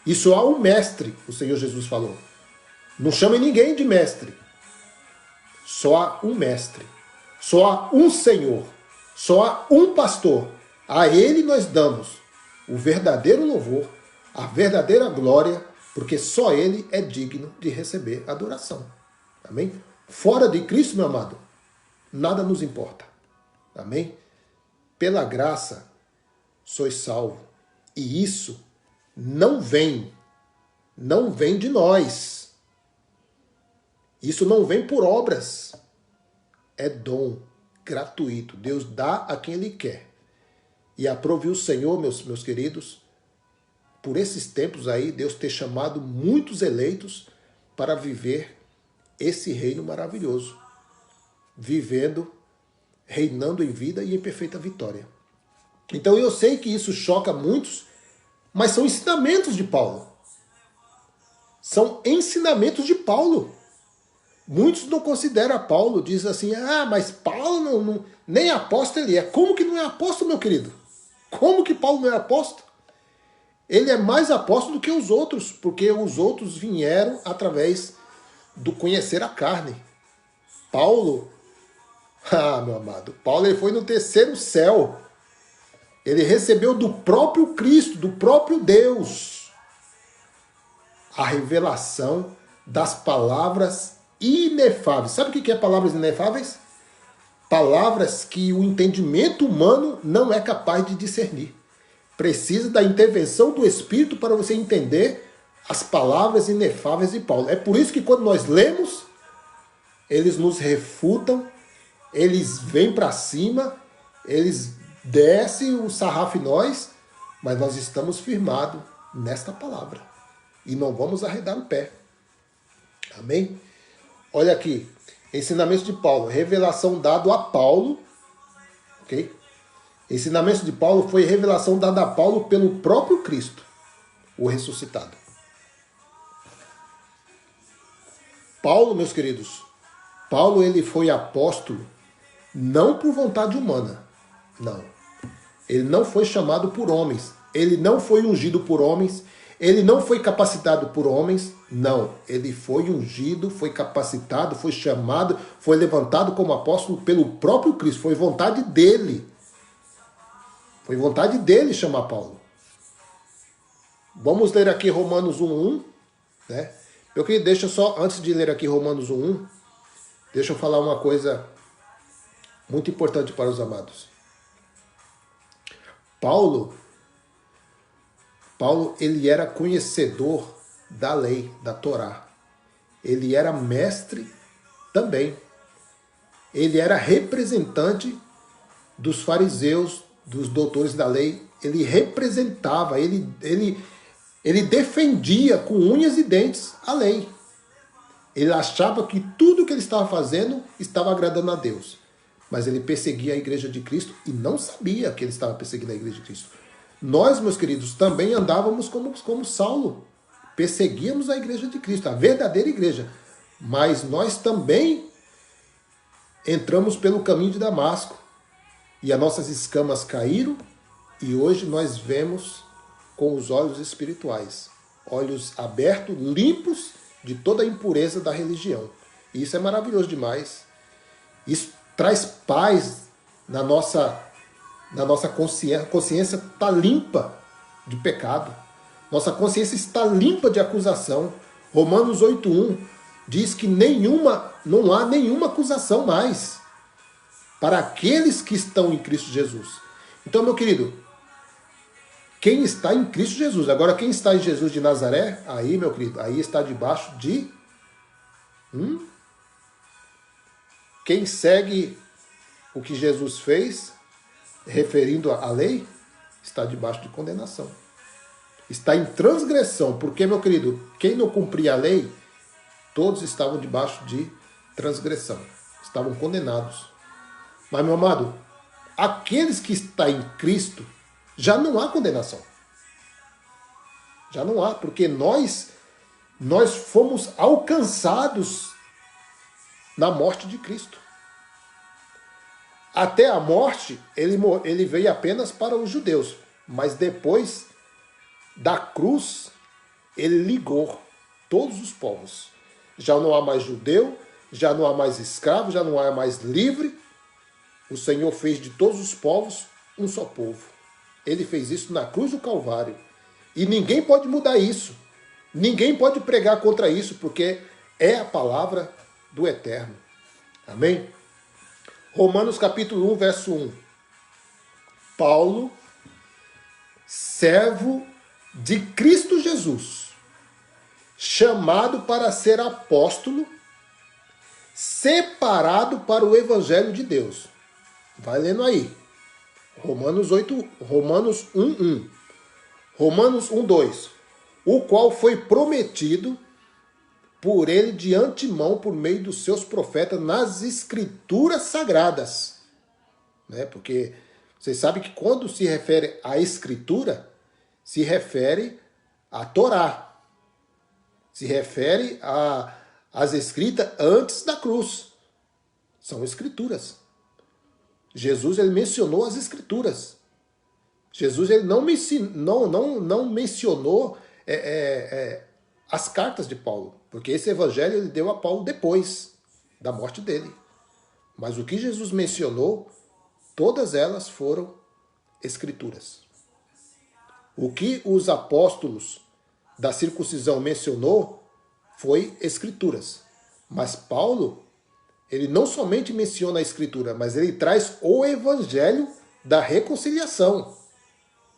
A: E só há um mestre, o Senhor Jesus falou. Não chame ninguém de mestre. Só há um mestre. Só há um Senhor. Só há um pastor. A Ele nós damos o verdadeiro louvor, a verdadeira glória, porque só Ele é digno de receber adoração. Amém? Fora de Cristo, meu amado, nada nos importa. Amém? Pela graça, sois salvo. E isso não vem de nós. Isso não vem por obras. É dom gratuito. Deus dá a quem Ele quer. E aprove o Senhor, meus queridos, por esses tempos aí, Deus ter chamado muitos eleitos para viver esse reino maravilhoso. Vivendo, reinando em vida e em perfeita vitória. Então eu sei que isso choca muitos, mas são ensinamentos de Paulo. São ensinamentos de Paulo. Muitos não consideram Paulo, dizem assim, mas Paulo nem apóstolo ele é. Como que não é apóstolo, meu querido? Como que Paulo não é apóstolo? Ele é mais apóstolo do que os outros, porque os outros vieram através do conhecer a carne. Paulo, meu amado, Paulo ele foi no terceiro céu. Ele recebeu do próprio Cristo, do próprio Deus, a revelação das palavras inefáveis. Sabe o que é palavras inefáveis? Palavras que o entendimento humano não é capaz de discernir. Precisa da intervenção do Espírito para você entender as palavras inefáveis de Paulo. É por isso que quando nós lemos, eles nos refutam, eles vêm para cima, eles descem o sarrafo em nós, mas nós estamos firmados nesta palavra. E não vamos arredar o pé. Amém? Olha aqui. Ensinamento de Paulo. Revelação dado a Paulo. Ok? Ensinamento de Paulo foi revelação dada a Paulo pelo próprio Cristo, o ressuscitado. Paulo, meus queridos, Paulo ele foi apóstolo não por vontade humana. Não. Ele não foi chamado por homens. Ele não foi ungido por homens. Ele não foi capacitado por homens. Não. Ele foi ungido, foi capacitado, foi chamado, foi levantado como apóstolo pelo próprio Cristo. Foi vontade dele. Foi vontade dele chamar Paulo. Vamos ler aqui Romanos 1:1, né? Eu queria, deixa só, antes de ler aqui Romanos 1:1, deixa eu falar uma coisa muito importante para os amados. Paulo, ele era conhecedor da lei, da Torá. Ele era mestre também. Ele era representante dos fariseus, dos doutores da lei. Ele representava, ele defendia com unhas e dentes a lei. Ele achava que tudo que ele estava fazendo estava agradando a Deus. Mas ele perseguia a igreja de Cristo e não sabia que ele estava perseguindo a igreja de Cristo. Nós, meus queridos, também andávamos como Saulo. Perseguíamos a igreja de Cristo, a verdadeira igreja. Mas nós também entramos pelo caminho de Damasco. E as nossas escamas caíram e hoje nós vemos com os olhos espirituais. Olhos abertos, limpos de toda a impureza da religião. E isso é maravilhoso demais. Isso traz paz na nossa consciência. A consciência está limpa de pecado. Nossa consciência está limpa de acusação. Romanos 8:1 diz que não há nenhuma acusação mais para aqueles que estão em Cristo Jesus. Então, meu querido, quem está em Cristo Jesus, agora quem está em Jesus de Nazaré, aí, meu querido, aí está debaixo de... Quem segue o que Jesus fez, referindo à lei, está debaixo de condenação. Está em transgressão, porque, meu querido, quem não cumpria a lei, todos estavam debaixo de transgressão. Estavam condenados. Mas, meu amado, aqueles que estão em Cristo, já não há condenação. Já não há, porque nós fomos alcançados na morte de Cristo. Até a morte, ele veio apenas para os judeus. Mas depois da cruz, ele ligou todos os povos. Já não há mais judeu, já não há mais escravo, já não há mais livre. O Senhor fez de todos os povos um só povo. Ele fez isso na cruz do Calvário. E ninguém pode mudar isso. Ninguém pode pregar contra isso, porque é a palavra do Eterno. Amém? Romanos capítulo 1, verso 1. Paulo, servo de Cristo Jesus, chamado para ser apóstolo, separado para o evangelho de Deus. Vai lendo aí. Romanos 1:1. Romanos 1:2. O qual foi prometido por ele de antemão por meio dos seus profetas nas escrituras sagradas. Né? Porque vocês sabem que quando se refere à escritura, se refere à Torá. Se refere às escritas antes da cruz. São escrituras. Jesus ele mencionou as escrituras. Jesus ele não mencionou as cartas de Paulo, porque esse evangelho ele deu a Paulo depois da morte dele. Mas o que Jesus mencionou, todas elas foram escrituras. O que os apóstolos da circuncisão mencionou foi escrituras. Mas Paulo, ele não somente menciona a Escritura, mas ele traz o Evangelho da reconciliação,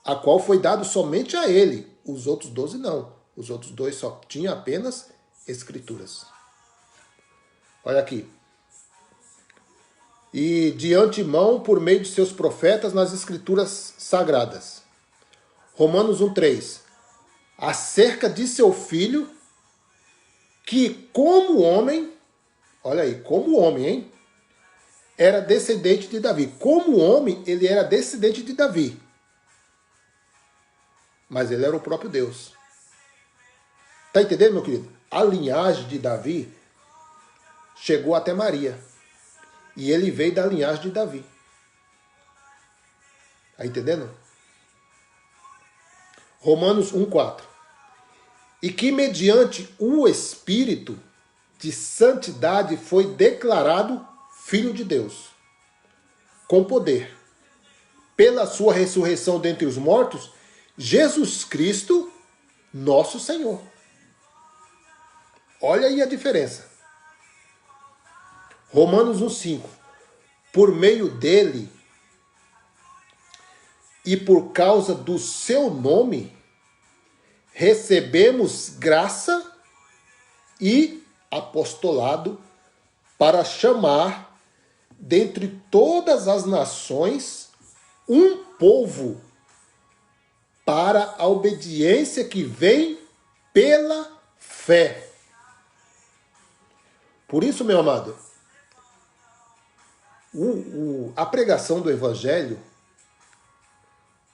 A: a qual foi dado somente a ele. Os outros 12 não. Os outros 2 só tinham apenas Escrituras. Olha aqui. E de antemão, por meio de seus profetas, nas Escrituras sagradas. Romanos 1,3. Acerca de seu filho, que como homem, olha aí, como homem, hein? Era descendente de Davi. Como homem, ele era descendente de Davi. Mas ele era o próprio Deus. Tá entendendo, meu querido? A linhagem de Davi chegou até Maria. E ele veio da linhagem de Davi. Tá entendendo? Romanos 1,4. E que mediante o Espírito de santidade foi declarado Filho de Deus, com poder, pela sua ressurreição dentre os mortos, Jesus Cristo, nosso Senhor. Olha aí a diferença. Romanos 1,5. Por meio dele e por causa do seu nome, recebemos graça e apostolado para chamar dentre todas as nações um povo para a obediência que vem pela fé. Por isso, meu amado, a pregação do Evangelho,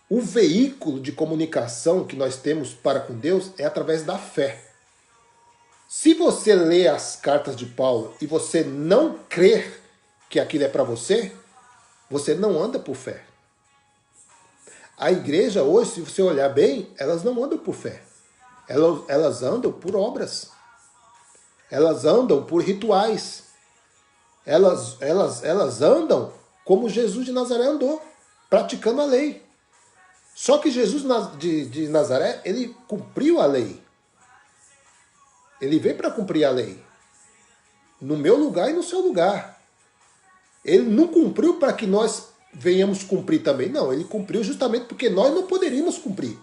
A: o veículo de comunicação que nós temos para com Deus é através da fé. Se você lê as cartas de Paulo e você não crer que aquilo é para você, você não anda por fé. A igreja hoje, se você olhar bem, elas não andam por fé. Elas andam por obras. Elas andam por rituais. Elas andam como Jesus de Nazaré andou, praticando a lei. Só que Jesus de Nazaré, ele cumpriu a lei. Ele veio para cumprir a lei. No meu lugar e no seu lugar. Ele não cumpriu para que nós venhamos cumprir também. Não, ele cumpriu justamente porque nós não poderíamos cumprir.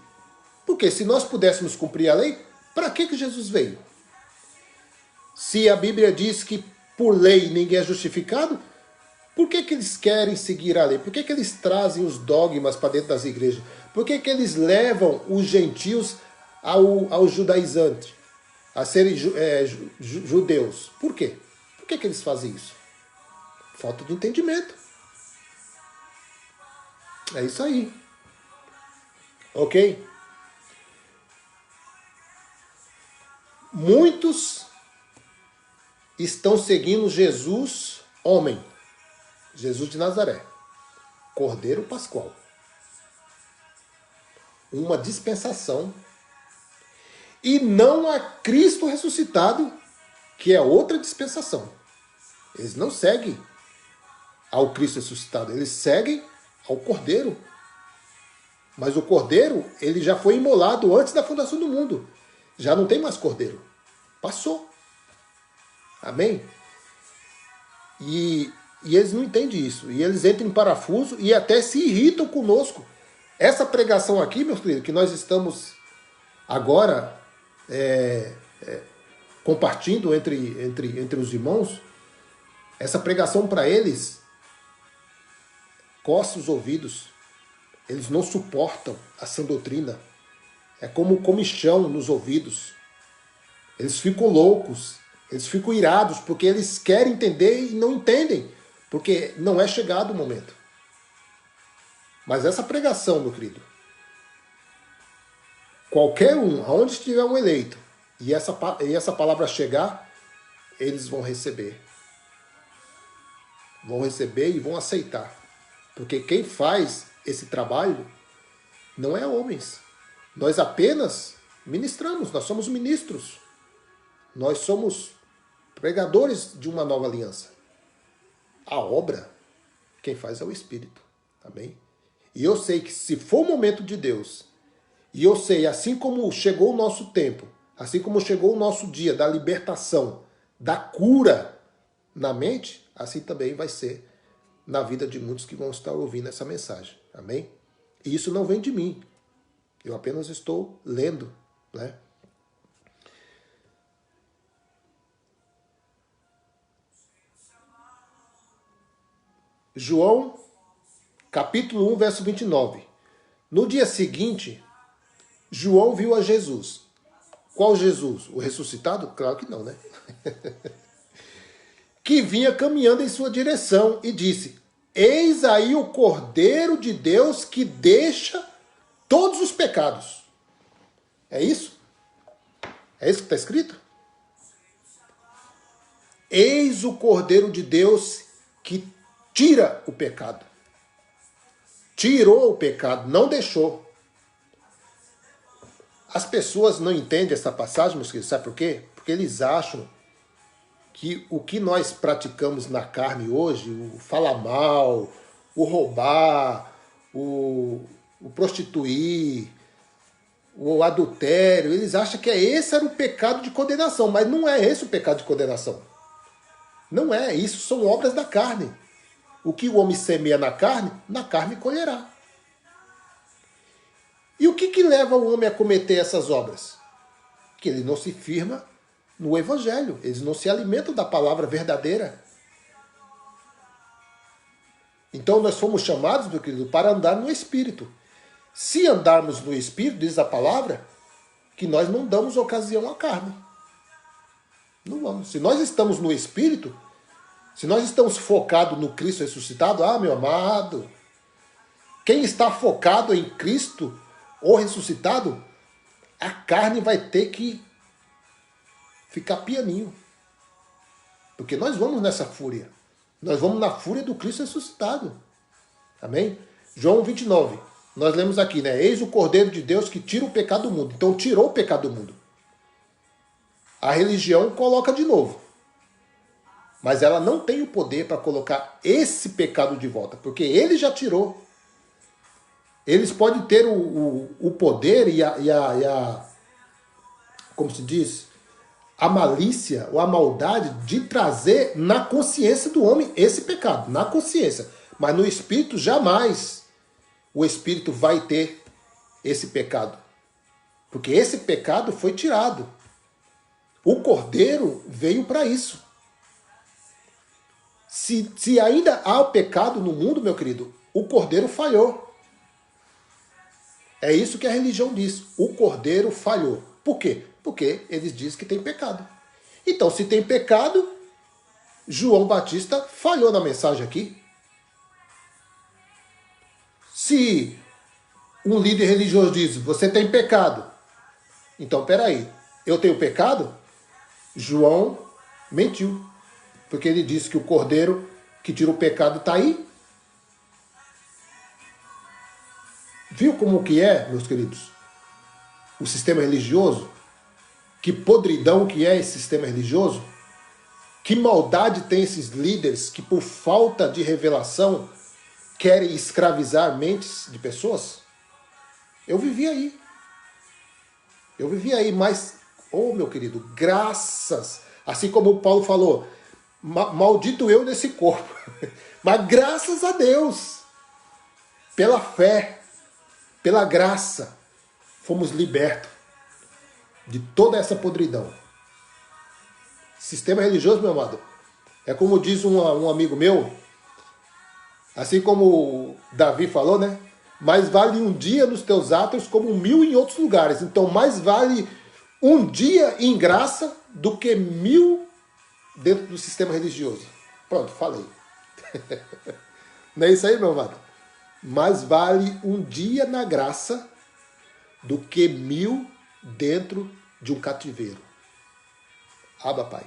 A: Porque se nós pudéssemos cumprir a lei, para que Jesus veio? Se a Bíblia diz que por lei ninguém é justificado, por que eles querem seguir a lei? Por que eles trazem os dogmas para dentro das igrejas? Por que eles levam os gentios ao judaizante, a serem judeus? Por quê? Por que eles fazem isso? Falta de entendimento. É isso aí. Ok? Muitos estão seguindo Jesus, homem. Jesus de Nazaré. Cordeiro Pascual. Uma dispensação. E não a Cristo ressuscitado, que é outra dispensação. Eles não seguem ao Cristo ressuscitado. Eles seguem ao Cordeiro. Mas o Cordeiro, ele já foi imolado antes da fundação do mundo. Já não tem mais Cordeiro. Passou. Amém? E eles não entendem isso. E eles entram em parafuso e até se irritam conosco. Essa pregação aqui, meus queridos, que nós estamos agora compartilhando entre os irmãos, essa pregação para eles coça os ouvidos. Eles não suportam a sã doutrina. É como comichão nos ouvidos. Eles ficam loucos. Eles ficam irados porque eles querem entender e não entendem. Porque não é chegado o momento. Mas essa pregação, meu querido, qualquer um, aonde estiver um eleito, e essa palavra chegar, eles vão receber. Vão receber e vão aceitar. Porque quem faz esse trabalho não é homens. Nós apenas ministramos, nós somos ministros. Nós somos pregadores de uma nova aliança. A obra, quem faz é o Espírito. Amém? E eu sei que se for o momento de Deus, e eu sei, assim como chegou o nosso tempo, assim como chegou o nosso dia da libertação, da cura na mente, assim também vai ser na vida de muitos que vão estar ouvindo essa mensagem. Amém? E isso não vem de mim. Eu apenas estou lendo, né? João, capítulo 1, verso 29. No dia seguinte, João viu a Jesus. Qual Jesus? O ressuscitado? Claro que não, né? Que vinha caminhando em sua direção e disse: Eis aí o Cordeiro de Deus que deixa todos os pecados. É isso? É isso que está escrito? Eis o Cordeiro de Deus que tira o pecado. Tirou o pecado, não deixou. As pessoas não entendem essa passagem, meus queridos, sabe por quê? Porque eles acham que o que nós praticamos na carne hoje, o falar mal, o roubar, o prostituir, o adultério, eles acham que esse era o pecado de condenação, mas não é esse o pecado de condenação. Não é, isso são obras da carne. O que o homem semeia na carne colherá. E o que leva o homem a cometer essas obras? Que ele não se firma no Evangelho, eles não se alimentam da palavra verdadeira. Então nós fomos chamados, meu querido, para andar no Espírito. Se andarmos no Espírito, diz a palavra, que nós não damos ocasião à carne. Não vamos. Se nós estamos no Espírito, se nós estamos focados no Cristo ressuscitado, meu amado, quem está focado em Cristo ou ressuscitado, a carne vai ter que ficar pianinho. Porque nós vamos nessa fúria. Nós vamos na fúria do Cristo ressuscitado. Amém? João 29. Nós lemos aqui, né? Eis o Cordeiro de Deus que tira o pecado do mundo. Então tirou o pecado do mundo. A religião coloca de novo. Mas ela não tem o poder para colocar esse pecado de volta. Porque ele já tirou. Eles podem ter o poder e a como se diz, a malícia ou a maldade de trazer na consciência do homem esse pecado, na consciência. Mas no espírito jamais o espírito vai ter esse pecado. Porque esse pecado foi tirado. O Cordeiro veio para isso. Se ainda há o pecado no mundo, meu querido, o Cordeiro falhou. É isso que a religião diz. O Cordeiro falhou. Por quê? Porque eles dizem que tem pecado. Então, se tem pecado, João Batista falhou na mensagem aqui. Se um líder religioso diz, você tem pecado. Então, peraí, eu tenho pecado? João mentiu. Porque ele disse que o Cordeiro que tira o pecado está aí. Viu como que é, meus queridos? O sistema religioso? Que podridão que é esse sistema religioso? Que maldade tem esses líderes que por falta de revelação querem escravizar mentes de pessoas? Eu vivi aí. Eu vivi aí, mas, meu querido, graças, assim como o Paulo falou, maldito eu nesse corpo, mas graças a Deus, pela fé, pela graça, fomos libertos de toda essa podridão. Sistema religioso, meu amado, é como diz um amigo meu, assim como Davi falou, né? Mais vale um dia nos teus atos como 1000 em outros lugares. Então, mais vale um dia em graça do que 1000 dentro do sistema religioso. Pronto, falei. Não é isso aí, meu amado? Mais vale um dia na graça do que 1000 dentro de um cativeiro. Aba, Pai.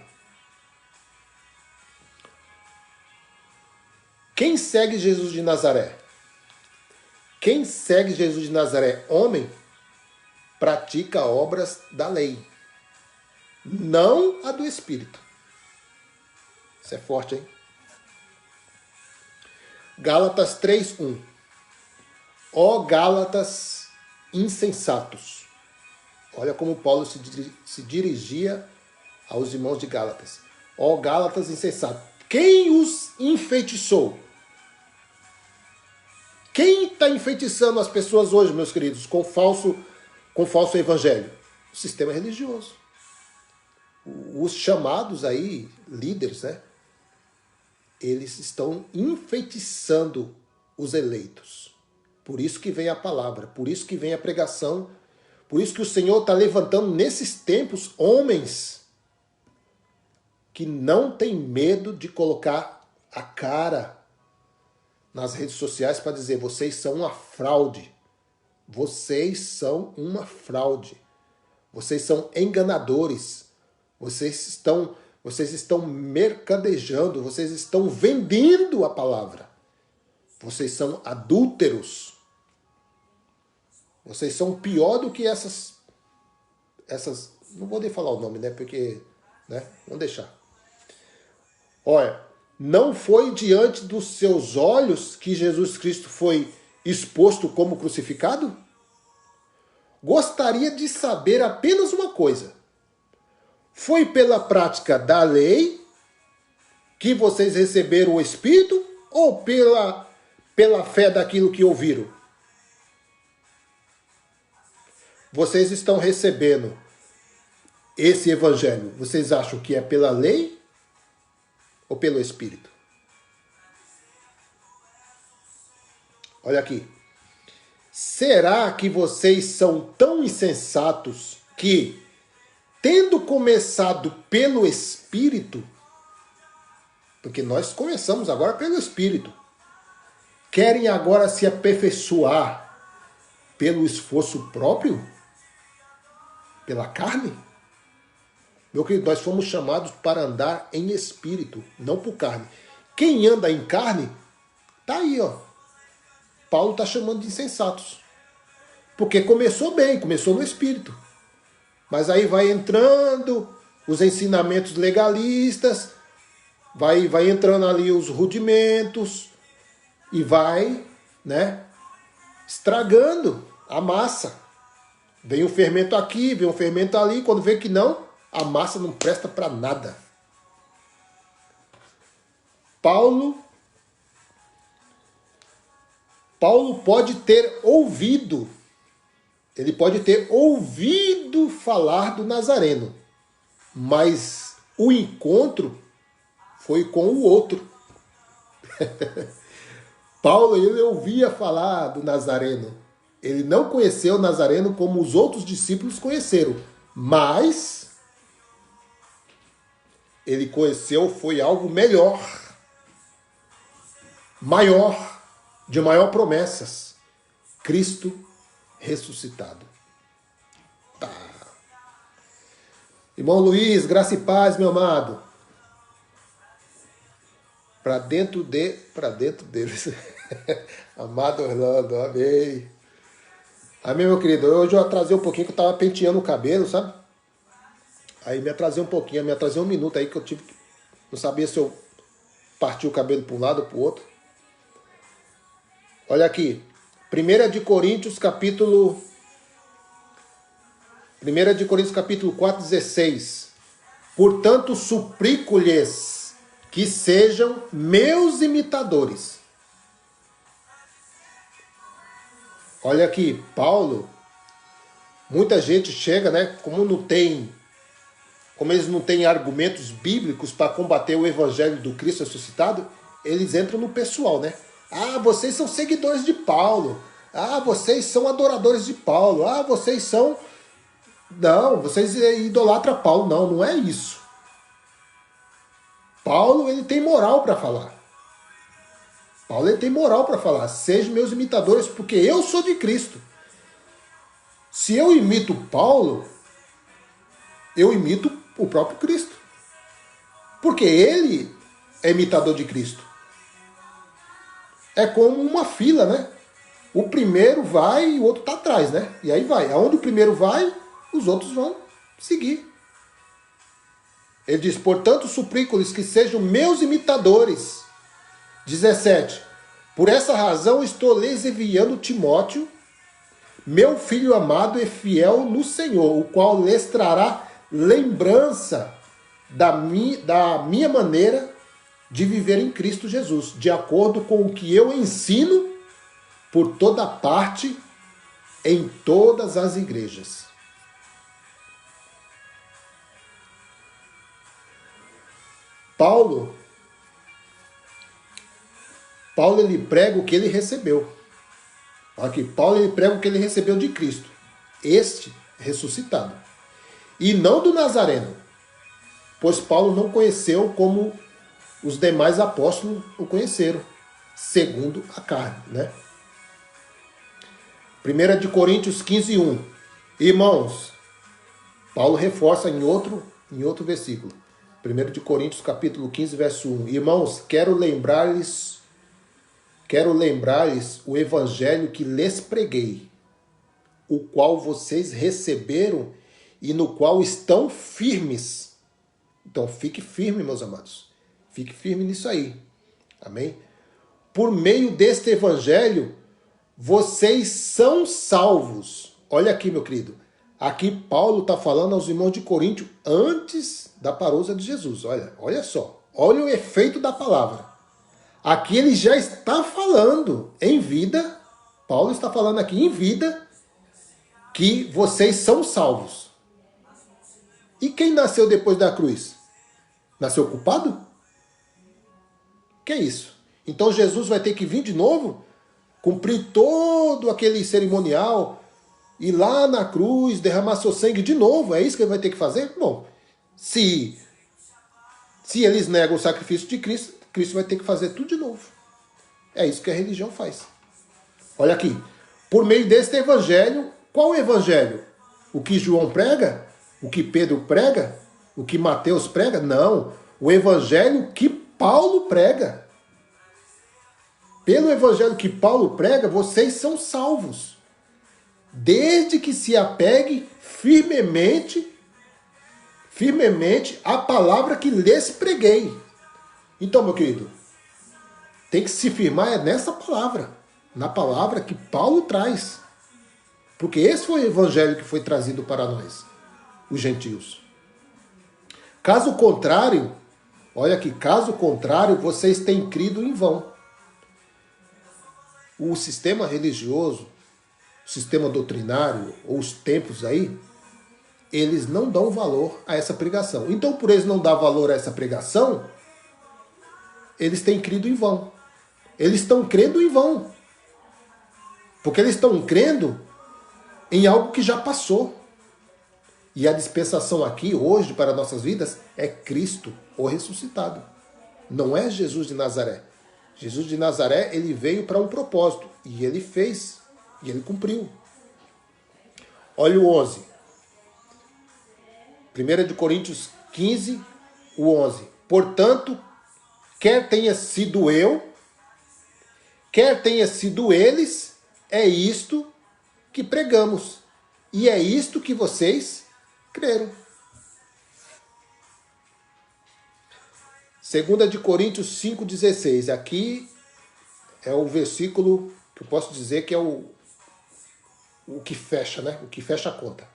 A: Quem segue Jesus de Nazaré? Quem segue Jesus de Nazaré, homem, pratica obras da lei, não a do Espírito. Isso é forte, hein? Gálatas 3:1. Ó Gálatas insensatos. Olha como Paulo se dirigia aos irmãos de Gálatas. Ó Gálatas insensatos. Quem os enfeitiçou? Quem está enfeitiçando as pessoas hoje, meus queridos, com falso evangelho? O sistema religioso. Os chamados aí, líderes, né? Eles estão enfeitiçando os eleitos. Por isso que vem a palavra, por isso que vem a pregação, por isso que o Senhor está levantando nesses tempos homens que não têm medo de colocar a cara nas redes sociais para dizer: vocês são uma fraude. Vocês são uma fraude. Vocês são enganadores. Vocês estão mercadejando, vocês estão vendendo a palavra. Vocês são adúlteros. Vocês são pior do que essas não vou nem falar o nome, né? Porque, né? Vamos deixar. Olha, não foi diante dos seus olhos que Jesus Cristo foi exposto como crucificado? Gostaria de saber apenas uma coisa. Foi pela prática da lei que vocês receberam o Espírito ou pela fé daquilo que ouviram? Vocês estão recebendo esse evangelho, vocês acham que é pela lei ou pelo Espírito? Olha aqui. Será que vocês são tão insensatos que, tendo começado pelo Espírito, porque nós começamos agora pelo Espírito, querem agora se aperfeiçoar pelo esforço próprio? Pela carne? Meu querido, nós fomos chamados para andar em Espírito, não por carne. Quem anda em carne, tá aí, ó. Paulo está chamando de insensatos. Porque começou bem, começou no Espírito. Mas aí vai entrando os ensinamentos legalistas, vai entrando ali os rudimentos e vai, né, estragando a massa. Vem um fermento aqui, vem um fermento ali, quando vê que não, a massa não presta para nada. Paulo pode ter ouvido, ele pode ter ouvido falar do Nazareno, mas o encontro foi com o outro. Paulo, ele ouvia falar do Nazareno. Ele não conheceu o Nazareno como os outros discípulos conheceram, mas ele conheceu, foi algo melhor, maior, de maior promessas. Cristo ressuscitado. Tá. Irmão Luiz, graça e paz, meu amado. Para dentro deles. Amado Orlando, amém. Amém, meu querido. Hoje eu atrasei um pouquinho, que eu tava penteando o cabelo, sabe? Aí me atrasei um pouquinho, me atrasei um minuto aí que eu tive que... Não sabia se eu parti o cabelo para um lado ou para o outro. Olha aqui. 1 Coríntios capítulo 4, 16. Portanto, suplico-lhes que sejam meus imitadores. Olha aqui, Paulo, muita gente chega, né, como eles não têm argumentos bíblicos para combater o evangelho do Cristo ressuscitado, eles entram no pessoal, né? Ah, vocês são seguidores de Paulo. Ah, vocês são adoradores de Paulo. Ah, vocês são... Não, vocês idolatram Paulo. Não, não é isso. Paulo, ele tem moral para falar. Paulo, ele tem moral para falar. Sejam meus imitadores, porque eu sou de Cristo. Se eu imito Paulo, eu imito o próprio Cristo. Porque ele é imitador de Cristo. É como uma fila, né? O primeiro vai e o outro está atrás, né? E aí vai. Aonde o primeiro vai, os outros vão seguir. Ele diz, portanto, suplico-lhes que sejam meus imitadores. 17. Por essa razão estou lhes enviando Timóteo, meu filho amado e fiel no Senhor, o qual lhes trará lembrança da minha maneira de viver em Cristo Jesus, de acordo com o que eu ensino por toda parte, em todas as igrejas. Paulo ele prega o que ele recebeu. Aqui, Paulo ele prega o que ele recebeu de Cristo, este ressuscitado, e não do Nazareno, pois Paulo não conheceu como os demais apóstolos o conheceram, segundo a carne, né? 1 de Coríntios 15:1. Irmãos, Paulo reforça em outro versículo. 1 de Coríntios capítulo 15, verso 1. Irmãos, quero lembrar-lhes o evangelho que lhes preguei, o qual vocês receberam e no qual estão firmes. Então fique firme, meus amados. Fique firme nisso aí. Amém? Por meio deste evangelho, vocês são salvos. Olha aqui, meu querido. Aqui Paulo está falando aos irmãos de Corinto antes da parousia de Jesus. Olha só. Olha o efeito da palavra. Aqui ele já está falando em vida. Paulo está falando aqui em vida que vocês são salvos. E quem nasceu depois da cruz? Nasceu culpado? Que é isso? Então Jesus vai ter que vir de novo? Cumprir todo aquele cerimonial, ir lá na cruz, derramar seu sangue de novo? É isso que ele vai ter que fazer? Bom, se eles negam o sacrifício de Cristo, Cristo vai ter que fazer tudo de novo. É isso que a religião faz. Olha aqui. Por meio deste evangelho, qual evangelho? O que João prega? O que Pedro prega? O que Mateus prega? Não. O evangelho que Paulo prega. Pelo evangelho que Paulo prega, vocês são salvos. Desde que se apegue firmemente à palavra que lhes preguei. Então, meu querido, tem que se firmar nessa palavra. Na palavra que Paulo traz. Porque esse foi o evangelho que foi trazido para nós, os gentios. Caso contrário, olha aqui, caso contrário, vocês têm crido em vão. O sistema religioso, o sistema doutrinário, ou os templos aí, eles não dão valor a essa pregação. Então, por eles não dar valor a essa pregação, eles têm crido em vão. Eles estão crendo em vão. Porque eles estão crendo em algo que já passou. E a dispensação aqui, hoje, para nossas vidas, é Cristo, o ressuscitado. Não é Jesus de Nazaré. Jesus de Nazaré, ele veio para um propósito. E ele fez. E ele cumpriu. Olha o 11. 1 de Coríntios 15, o 11. Portanto, quer tenha sido eu, quer tenha sido eles, é isto que pregamos. E é isto que vocês creram. 2 de Coríntios 5,16. Aqui é o versículo que eu posso dizer que é o que fecha, né? O que fecha a conta.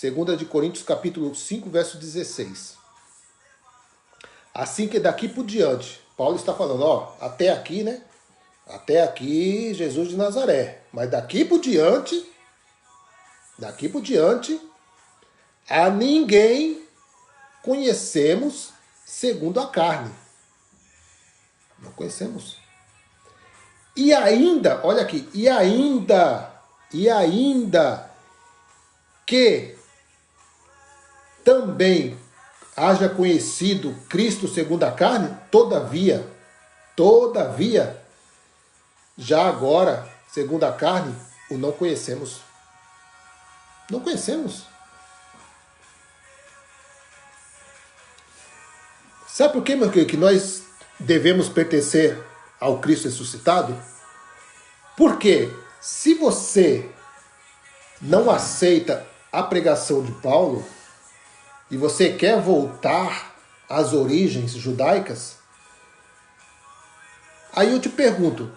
A: 2 de Coríntios capítulo 5, verso 16. Assim que daqui por diante, Paulo está falando, ó, até aqui, né? Até aqui Jesus de Nazaré. Mas daqui por diante, a ninguém conhecemos segundo a carne. Não conhecemos. E ainda, olha aqui, e ainda que também haja conhecido Cristo segundo a carne, todavia, já agora, segundo a carne, o não conhecemos. Não conhecemos. Sabe por quê, meu querido, que nós devemos pertencer ao Cristo ressuscitado? Porque se você não aceita a pregação de Paulo e você quer voltar às origens judaicas, aí eu te pergunto,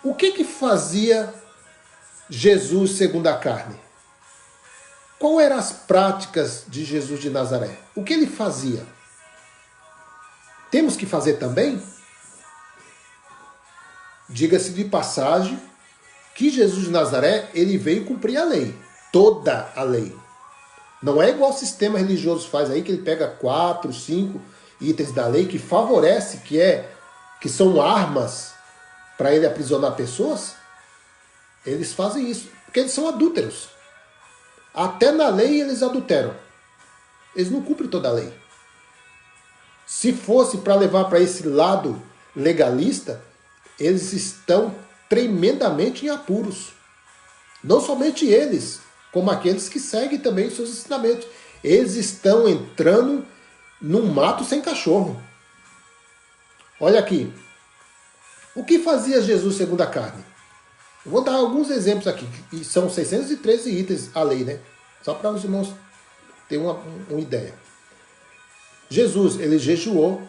A: o que fazia Jesus segundo a carne? Qual eram as práticas de Jesus de Nazaré? O que ele fazia? temos que fazer também? Diga-se de passagem que Jesus de Nazaré, ele veio cumprir a lei. Toda a lei. Não é igual o sistema religioso faz aí, que ele pega 4, 5 itens da lei que favorece, que são armas para ele aprisionar pessoas. Eles fazem isso, porque eles são adúlteros. Até na lei eles adulteram. Eles não cumprem toda a lei. Se fosse para levar para esse lado legalista, eles estão tremendamente em apuros. Não somente eles, como aqueles que seguem também os seus ensinamentos. Eles estão entrando num mato sem cachorro. Olha aqui. O que fazia Jesus segundo a carne? Eu vou dar alguns exemplos aqui. E são 613 itens a lei, né? Só para os irmãos terem uma ideia. Jesus, ele jejuou.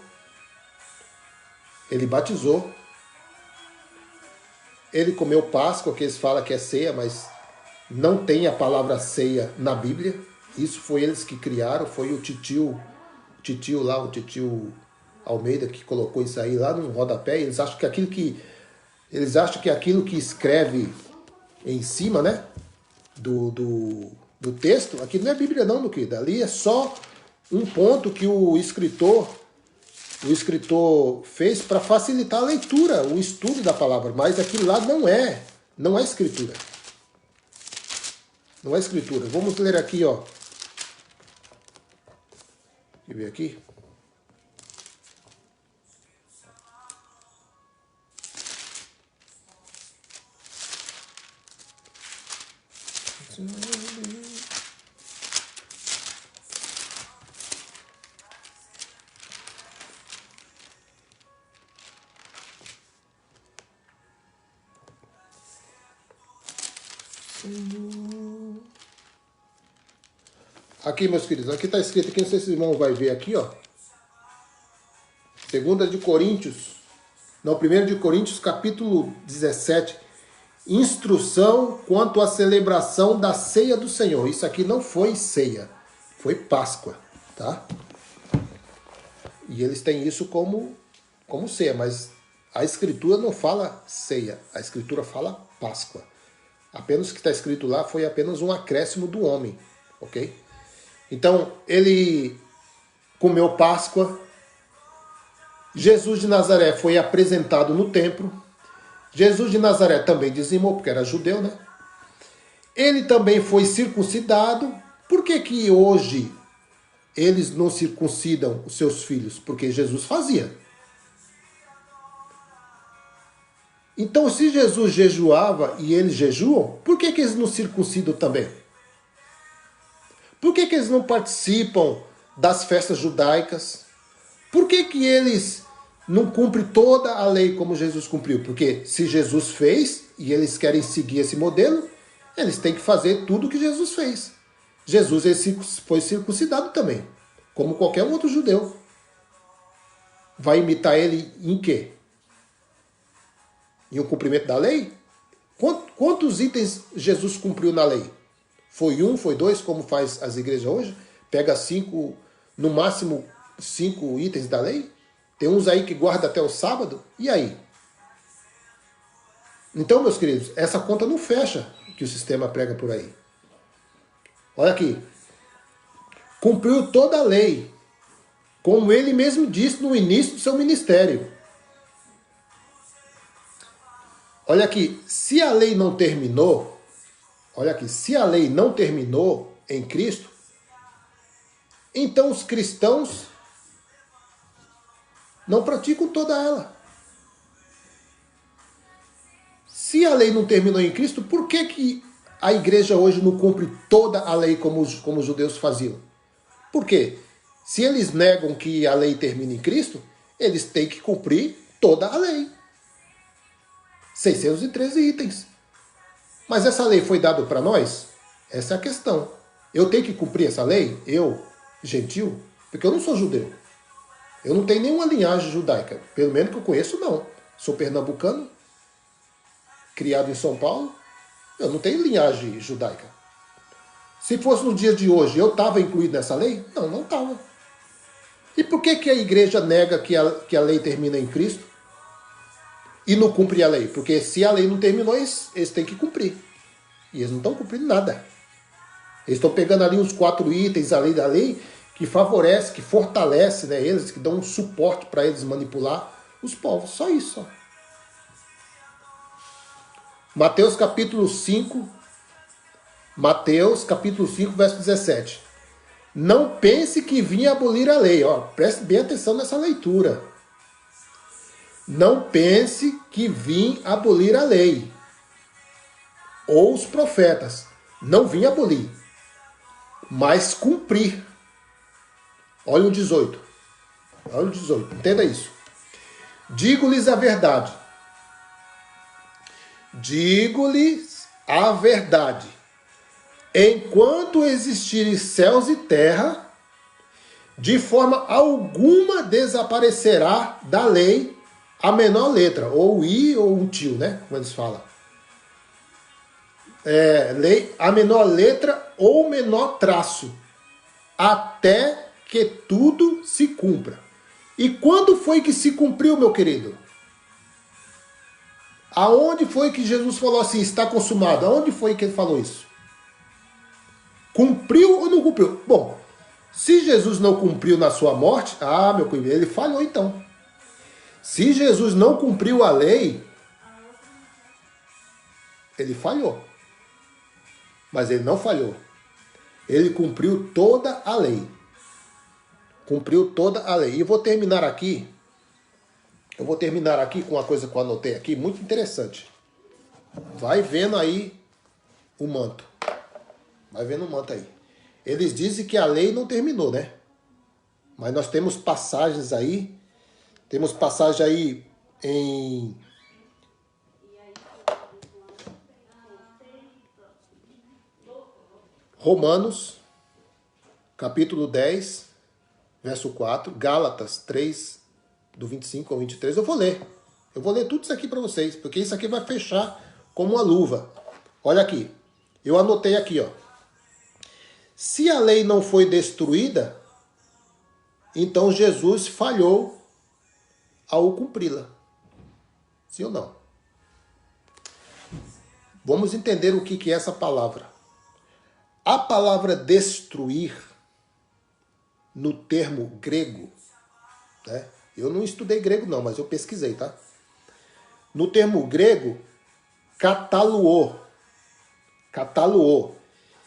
A: Ele batizou. Ele comeu Páscoa, que eles falam que é ceia, mas não tem a palavra ceia na Bíblia. Isso foi eles que criaram, foi o titio Almeida que colocou isso aí lá no rodapé. Eles acham que aquilo que escreve em cima, né, do texto, aqui não é Bíblia não, do que dali é só um ponto que o escritor fez para facilitar a leitura, o estudo da palavra, mas aquilo lá não é escritura. Não é escritura. Vamos ler aqui, ó. Deixa eu ver aqui. Aqui, meus queridos, aqui está escrito, aqui, não sei se os irmãos vão ver aqui, ó. 1 de Coríntios, capítulo 17. Instrução quanto à celebração da ceia do Senhor. Isso aqui não foi ceia, foi Páscoa, tá? E eles têm isso como ceia, mas a Escritura não fala ceia, a Escritura fala Páscoa. Apenas o que está escrito lá foi apenas um acréscimo do homem, ok? Então, ele comeu Páscoa. Jesus de Nazaré foi apresentado no templo. Jesus de Nazaré também dizimou, porque era judeu, né? Ele também foi circuncidado. Por que hoje eles não circuncidam os seus filhos? Porque Jesus fazia. Então, se Jesus jejuava e eles jejuam, por que eles não circuncidam também? Por que eles não participam das festas judaicas? Por que eles não cumprem toda a lei como Jesus cumpriu? Porque se Jesus fez e eles querem seguir esse modelo, eles têm que fazer tudo o que Jesus fez. Jesus foi circuncidado também, como qualquer outro judeu. Vai imitar ele em quê? Em um cumprimento da lei? Quantos itens Jesus cumpriu na lei? Foi 1, foi 2, como faz as igrejas hoje? Pega 5, no máximo 5 itens da lei? Tem uns aí que guarda até o sábado? E aí? Então, meus queridos, essa conta não fecha que o sistema prega por aí. Olha aqui. Cumpriu toda a lei, como ele mesmo disse no início do seu ministério. Olha aqui, se a lei não terminou, em Cristo, então os cristãos não praticam toda ela. Se a lei não terminou em Cristo, por que a igreja hoje não cumpre toda a lei como os judeus faziam? Por quê? Se eles negam que a lei termina em Cristo, eles têm que cumprir toda a lei. 613 itens. Mas essa lei foi dada para nós? Essa é a questão. Eu tenho que cumprir essa lei? Eu, gentil? Porque eu não sou judeu. Eu não tenho nenhuma linhagem judaica. Pelo menos que eu conheço, não. Sou pernambucano, criado em São Paulo. Eu não tenho linhagem judaica. Se fosse nos dias de hoje, eu estava incluído nessa lei? Não, não estava. E por que a igreja nega que a lei termina em Cristo e não cumpre a lei? Porque se a lei não terminou, eles têm que cumprir. E eles não estão cumprindo nada. Eles estão pegando ali os 4 itens ali da lei que favorece, que fortalece, né, eles, que dão um suporte para eles manipular os povos. Só isso. Ó. Mateus capítulo 5, verso 17. Não pense que vim abolir a lei. Ó, preste bem atenção nessa leitura. Não pense que vim abolir a lei. Ou os profetas. Não vim abolir, mas cumprir. Olha o 18. Olha o 18. Entenda isso. Digo-lhes a verdade. Digo-lhes a verdade. Enquanto existirem céus e terra, de forma alguma desaparecerá da lei a menor letra, ou i ou um tio, né? Como eles falam. Lei, a menor letra ou menor traço, até que tudo se cumpra. E quando foi que se cumpriu, meu querido? Aonde foi que Jesus falou assim, está consumado? Aonde foi que ele falou isso? Cumpriu ou não cumpriu? Bom, se Jesus não cumpriu na sua morte, meu querido, ele falhou então. Se Jesus não cumpriu a lei, ele falhou. Mas ele não falhou. Ele cumpriu toda a lei. Cumpriu toda a lei. E eu vou terminar aqui com uma coisa que eu anotei aqui, muito interessante. Vai vendo aí o manto. Vai vendo o manto aí. Eles dizem que a lei não terminou, né? Mas nós temos passagens aí. Temos passagem aí em Romanos, capítulo 10, verso 4. Gálatas 3, do 25 ao 23. Eu vou ler tudo isso aqui para vocês, porque isso aqui vai fechar como uma luva. Olha aqui. Eu anotei aqui, ó. Se a lei não foi destruída, então Jesus falhou ao cumpri-la. Sim ou não? Vamos entender o que é essa palavra. A palavra destruir, no termo grego, né? Eu não estudei grego não, mas eu pesquisei, tá? No termo grego, kataluo,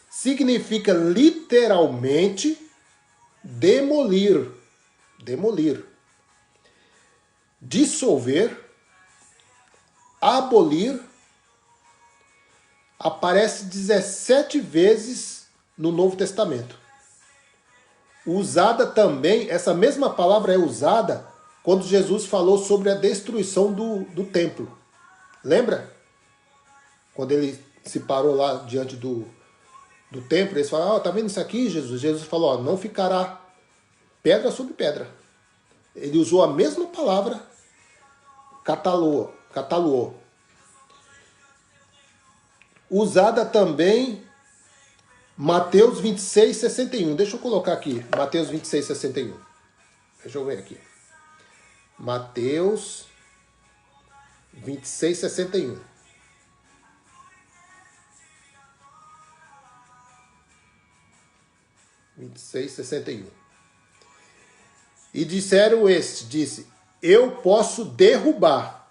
A: significa literalmente demolir, dissolver, abolir. Aparece 17 vezes no Novo Testamento. Usada também, essa mesma palavra é usada quando Jesus falou sobre a destruição do templo. Lembra? Quando ele se parou lá diante do templo, eles falaram, tá vendo isso aqui, Jesus? Jesus falou, não ficará pedra sobre pedra. Ele usou a mesma palavra, kataluo. Usada também Mateus 26, 61. Deixa eu colocar aqui, Mateus 26, 61. Deixa eu ver aqui. Mateus 26, 61. E disseram disse, eu posso derrubar.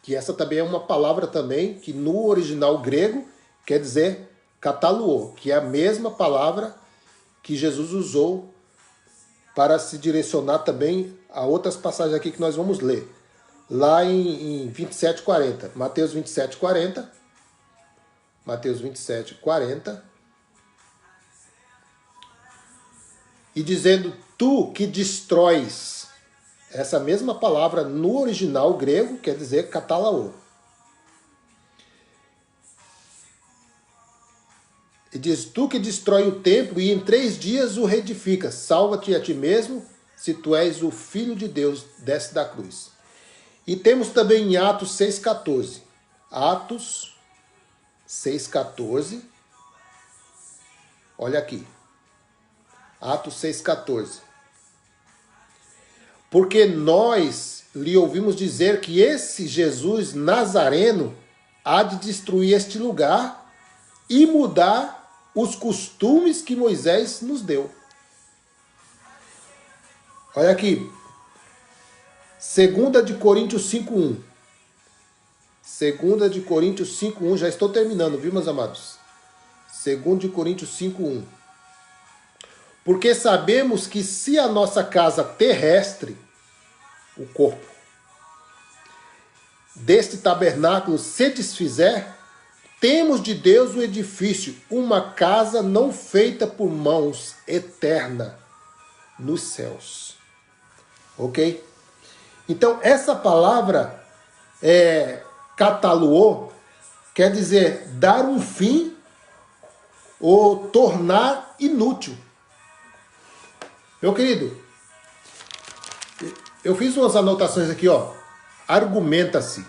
A: Que essa também é uma palavra também, que no original grego quer dizer kataluo, que é a mesma palavra que Jesus usou para se direcionar também a outras passagens aqui que nós vamos ler. Lá em 27:40, Mateus 27:40, e dizendo, tu que destróis. Essa mesma palavra no original grego quer dizer katalao. E diz, tu que destrói o templo e em 3 dias o reedificas, salva-te a ti mesmo, se tu és o Filho de Deus, desce da cruz. E temos também em Atos 6,14. Atos 6,14. Olha aqui. Atos 6,14. porque nós lhe ouvimos dizer que esse Jesus Nazareno há de destruir este lugar e mudar os costumes que Moisés nos deu. Olha aqui, 2 de Coríntios 5:1. 2 de Coríntios 5:1, já estou terminando, viu, meus amados? 2 de Coríntios 5:1. Porque sabemos que se a nossa casa terrestre, o corpo, deste tabernáculo se desfizer, temos de Deus o edifício, uma casa não feita por mãos, eterna, nos céus. Ok? Então, essa palavra cataluô quer dizer dar um fim ou tornar inútil. Meu querido, eu fiz umas anotações aqui, ó. Argumenta-se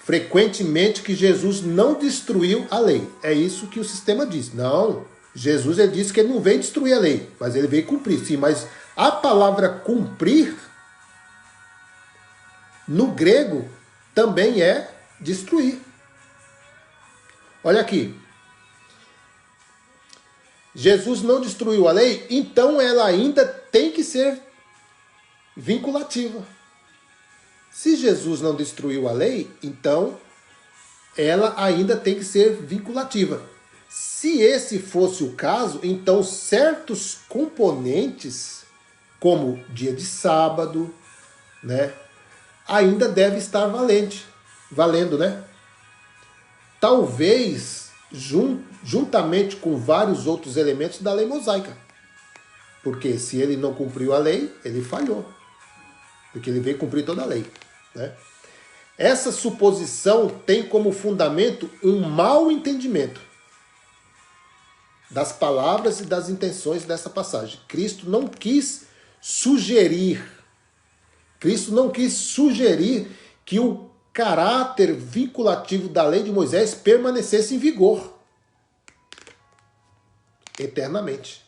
A: frequentemente que Jesus não destruiu a lei. É isso que o sistema diz. Não, Jesus ele disse que ele não veio destruir a lei, mas ele veio cumprir. Sim, mas a palavra cumprir, no grego, também é destruir. Olha aqui. Jesus não destruiu a lei, então ela ainda tem que ser vinculativa. Se Jesus não destruiu a lei, então ela ainda tem que ser vinculativa. Se esse fosse o caso, então certos componentes, como dia de sábado, né, ainda deve estar valendo, né? Talvez juntamente com vários outros elementos da lei mosaica. Porque se ele não cumpriu a lei, ele falhou. Porque ele veio cumprir toda a lei, né? Essa suposição tem como fundamento um mau entendimento das palavras e das intenções dessa passagem. Cristo não quis sugerir que o caráter vinculativo da lei de Moisés permanecesse em vigor eternamente.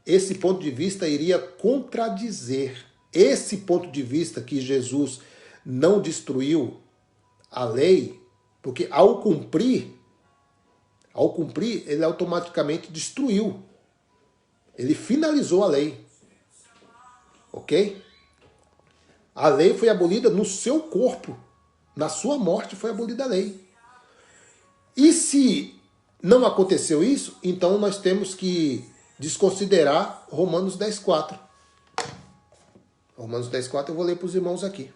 A: Esse ponto de vista iria contradizer esse ponto de vista que Jesus não destruiu a lei, porque ao cumprir, ele automaticamente destruiu. Ele finalizou a lei. Ok? A lei foi abolida no seu corpo. Na sua morte foi abolida a lei. E se não aconteceu isso, então nós temos que desconsiderar Romanos 10:4. Romanos 10:4 eu vou ler para os irmãos aqui.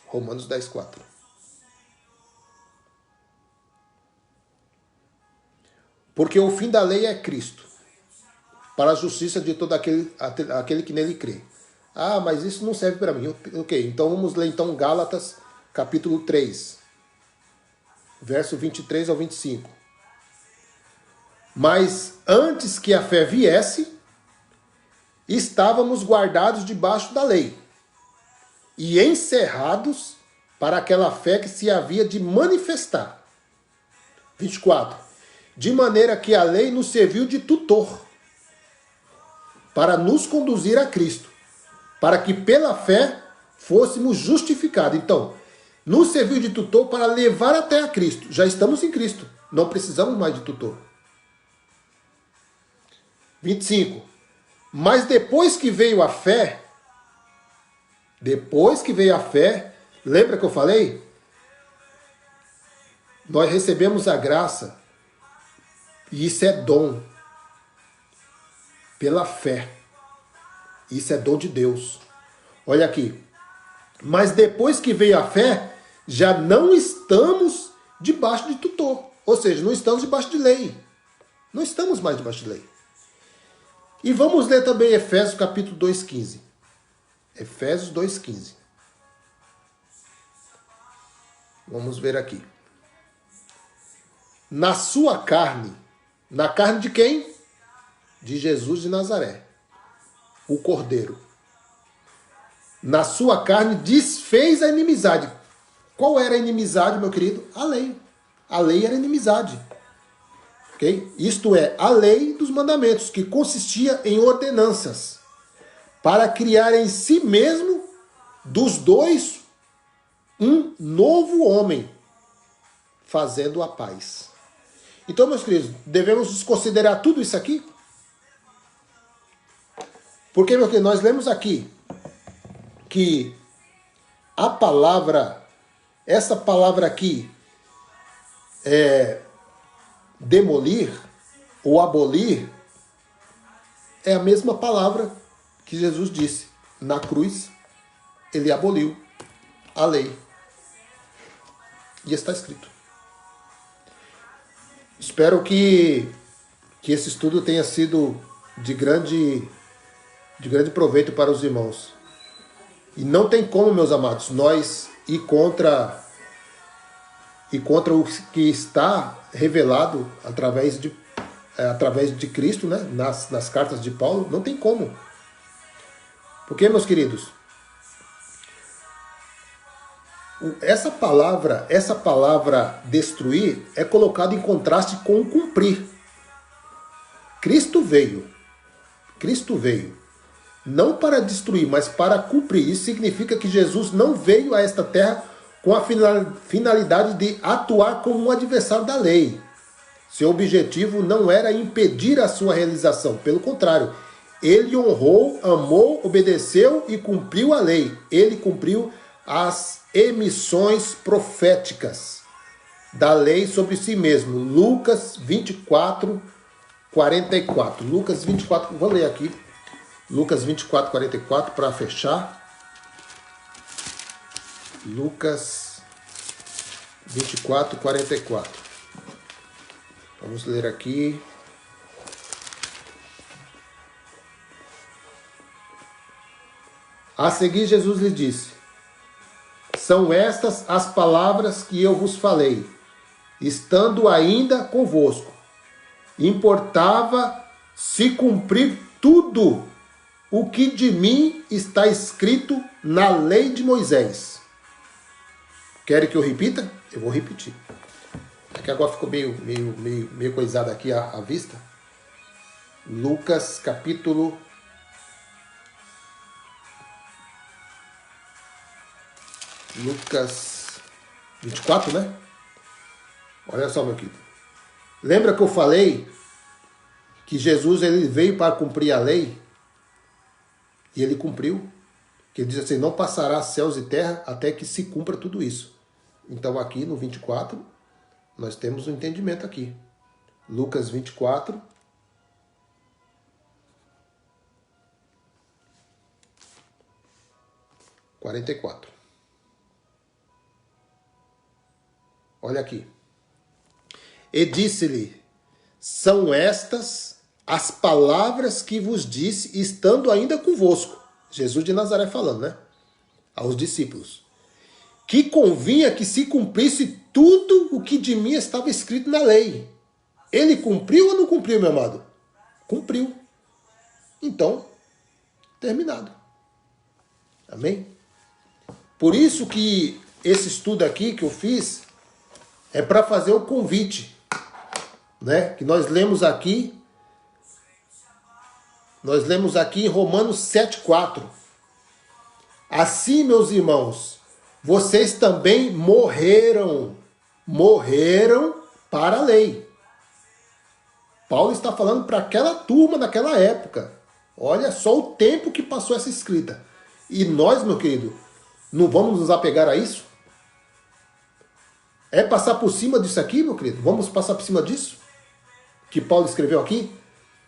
A: Romanos 10:4. Porque o fim da lei é Cristo, para a justiça de todo aquele que nele crê. Ah, mas isso não serve para mim. Ok, então vamos ler então Gálatas, capítulo 3, verso 23 ao 25. Mas antes que a fé viesse, estávamos guardados debaixo da lei e encerrados para aquela fé que se havia de manifestar. 24. De maneira que a lei nos serviu de tutor para nos conduzir a Cristo, para que pela fé fôssemos justificados. Então, nos serviu de tutor para levar até a Cristo. Já estamos em Cristo, não precisamos mais de tutor. 25. Mas depois que veio a fé, lembra que eu falei? Nós recebemos a graça, e isso é dom, pela fé. Isso é dom de Deus. Olha aqui. Mas depois que veio a fé, já não estamos debaixo de tutor. Ou seja, não estamos debaixo de lei. Não estamos mais debaixo de lei. E vamos ler também Efésios capítulo 2:15. Efésios 2:15. Vamos ver aqui. Na sua carne, na carne de quem? De Jesus de Nazaré, o Cordeiro. Na sua carne desfez a inimizade. Qual era a inimizade, meu querido? A lei. A lei era inimizade. ok? Isto é, a lei dos mandamentos, que consistia em ordenanças, para criar em si mesmo, dos dois, um novo homem, fazendo a paz. Então, meus queridos, devemos considerar tudo isso aqui? Porque, meu querido, nós lemos aqui que a palavra, essa palavra aqui, demolir ou abolir, é a mesma palavra que Jesus disse. Na cruz, ele aboliu a lei. E está escrito. Espero que esse estudo tenha sido de grande proveito para os irmãos. E não tem como, meus amados, nós ir contra o que está revelado através de Cristo, né? nas cartas de Paulo. Não tem como. Porque, meus queridos, essa palavra destruir é colocada em contraste com cumprir. Cristo veio não para destruir, mas para cumprir. Isso significa que Jesus não veio a esta terra com a finalidade de atuar como um adversário da lei. Seu objetivo não era impedir a sua realização, pelo contrário, ele honrou, amou, obedeceu e cumpriu a lei. Ele cumpriu as emissões proféticas da lei sobre si mesmo. Lucas 24, 44. Lucas 24, vou ler aqui. Lucas 24, 44, para fechar. Lucas 24, 44. Vamos ler aqui. A seguir, Jesus lhe disse: são estas as palavras que eu vos falei, estando ainda convosco. Importava se cumprir tudo o que de mim está escrito na lei de Moisés. Querem que eu repita? Eu vou repetir. É que agora ficou meio coisado aqui a vista. Lucas capítulo 24, né? Olha só, meu querido. Lembra que eu falei que Jesus ele veio para cumprir a lei? E ele cumpriu. Que ele diz assim: não passará céus e terra até que se cumpra tudo isso. Então aqui no 24, nós temos um entendimento aqui. Lucas 24. (44). Olha aqui. E disse-lhe: são estas as palavras que vos disse, estando ainda convosco. Jesus de Nazaré falando, né? Aos discípulos. Que convinha que se cumprisse tudo o que de mim estava escrito na lei. Ele cumpriu ou não cumpriu, meu amado? Cumpriu. Então, terminado. Amém? Por isso que esse estudo aqui que eu fiz é para fazer o convite, né? Que nós lemos aqui em Romanos 7,4. Assim, meus irmãos, vocês também morreram para a lei. Paulo está falando para aquela turma naquela época. Olha só o tempo que passou essa escrita. E nós, meu querido, não vamos nos apegar a isso? É passar por cima disso aqui, meu querido? Vamos passar por cima disso? Que Paulo escreveu aqui?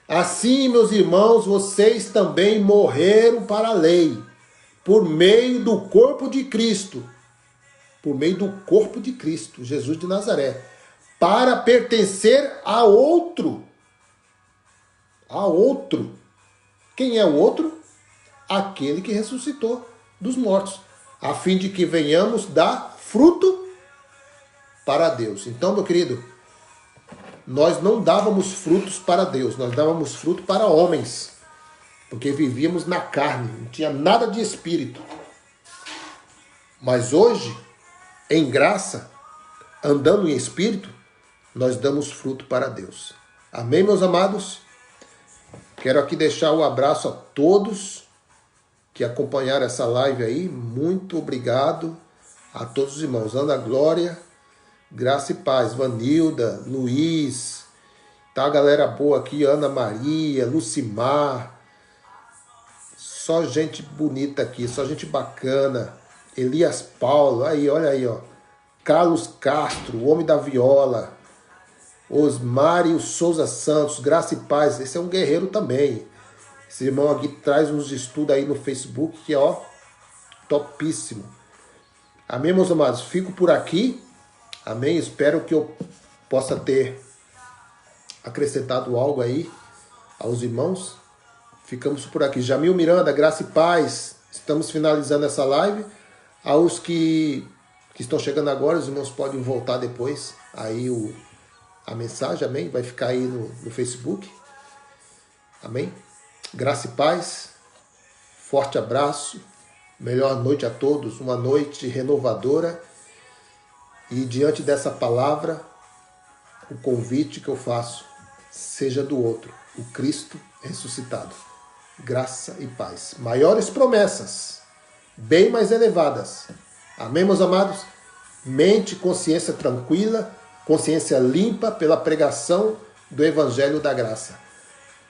A: Assim, meus irmãos, vocês também morreram para a lei, por meio do corpo de Cristo. Por meio do corpo de Cristo, Jesus de Nazaré. Para pertencer a outro. A outro. Quem é o outro? Aquele que ressuscitou dos mortos. A fim de que venhamos dar fruto para Deus. Então, meu querido, nós não dávamos frutos para Deus, nós dávamos fruto para homens, porque vivíamos na carne, não tinha nada de espírito. Mas hoje, em graça, andando em espírito, nós damos fruto para Deus. Amém, meus amados? Quero aqui deixar o abraço a todos que acompanharam essa live aí. Muito obrigado a todos os irmãos. Ana Glória, graça e paz. Vanilda, Luiz, tá a galera boa aqui. Ana Maria, Lucimar. Só gente bonita aqui, só gente bacana. Elias Paulo, aí, olha aí, ó. Carlos Castro, o homem da viola. Osmário Souza Santos, graça e paz. Esse é um guerreiro também. Esse irmão aqui traz uns estudos aí no Facebook que é, ó, topíssimo. Amém, meus amados? Fico por aqui. Amém? Espero que eu possa ter acrescentado algo aí aos irmãos. Ficamos por aqui. Jamil Miranda, graça e paz. Estamos finalizando essa live. Aos que estão chegando agora, os irmãos podem voltar depois. Aí a mensagem, amém? Vai ficar aí no Facebook. Amém? Graça e paz. Forte abraço. Melhor noite a todos. Uma noite renovadora. E diante dessa palavra, o convite que eu faço, seja do outro, o Cristo ressuscitado. Graça e paz. Maiores promessas, bem mais elevadas. Amém, meus amados? Mente, consciência tranquila, consciência limpa pela pregação do Evangelho da Graça.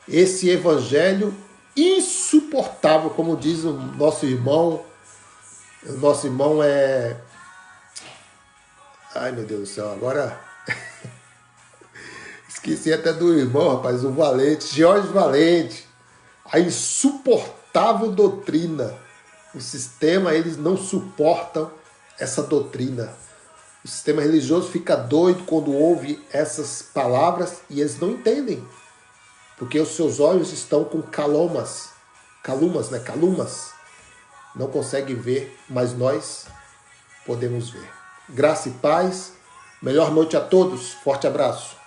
A: Esse Evangelho insuportável, como diz o nosso irmão. O nosso irmão é... Ai, meu Deus do céu, agora... Esqueci até do irmão, rapaz, o Valente, Jorge Valente. A insuportável doutrina. O sistema, eles não suportam essa doutrina. O sistema religioso fica doido quando ouve essas palavras e eles não entendem. Porque os seus olhos estão com calumas, né? Calumas. Não conseguem ver, mas nós podemos ver. Graça e paz. Melhor noite a todos. Forte abraço.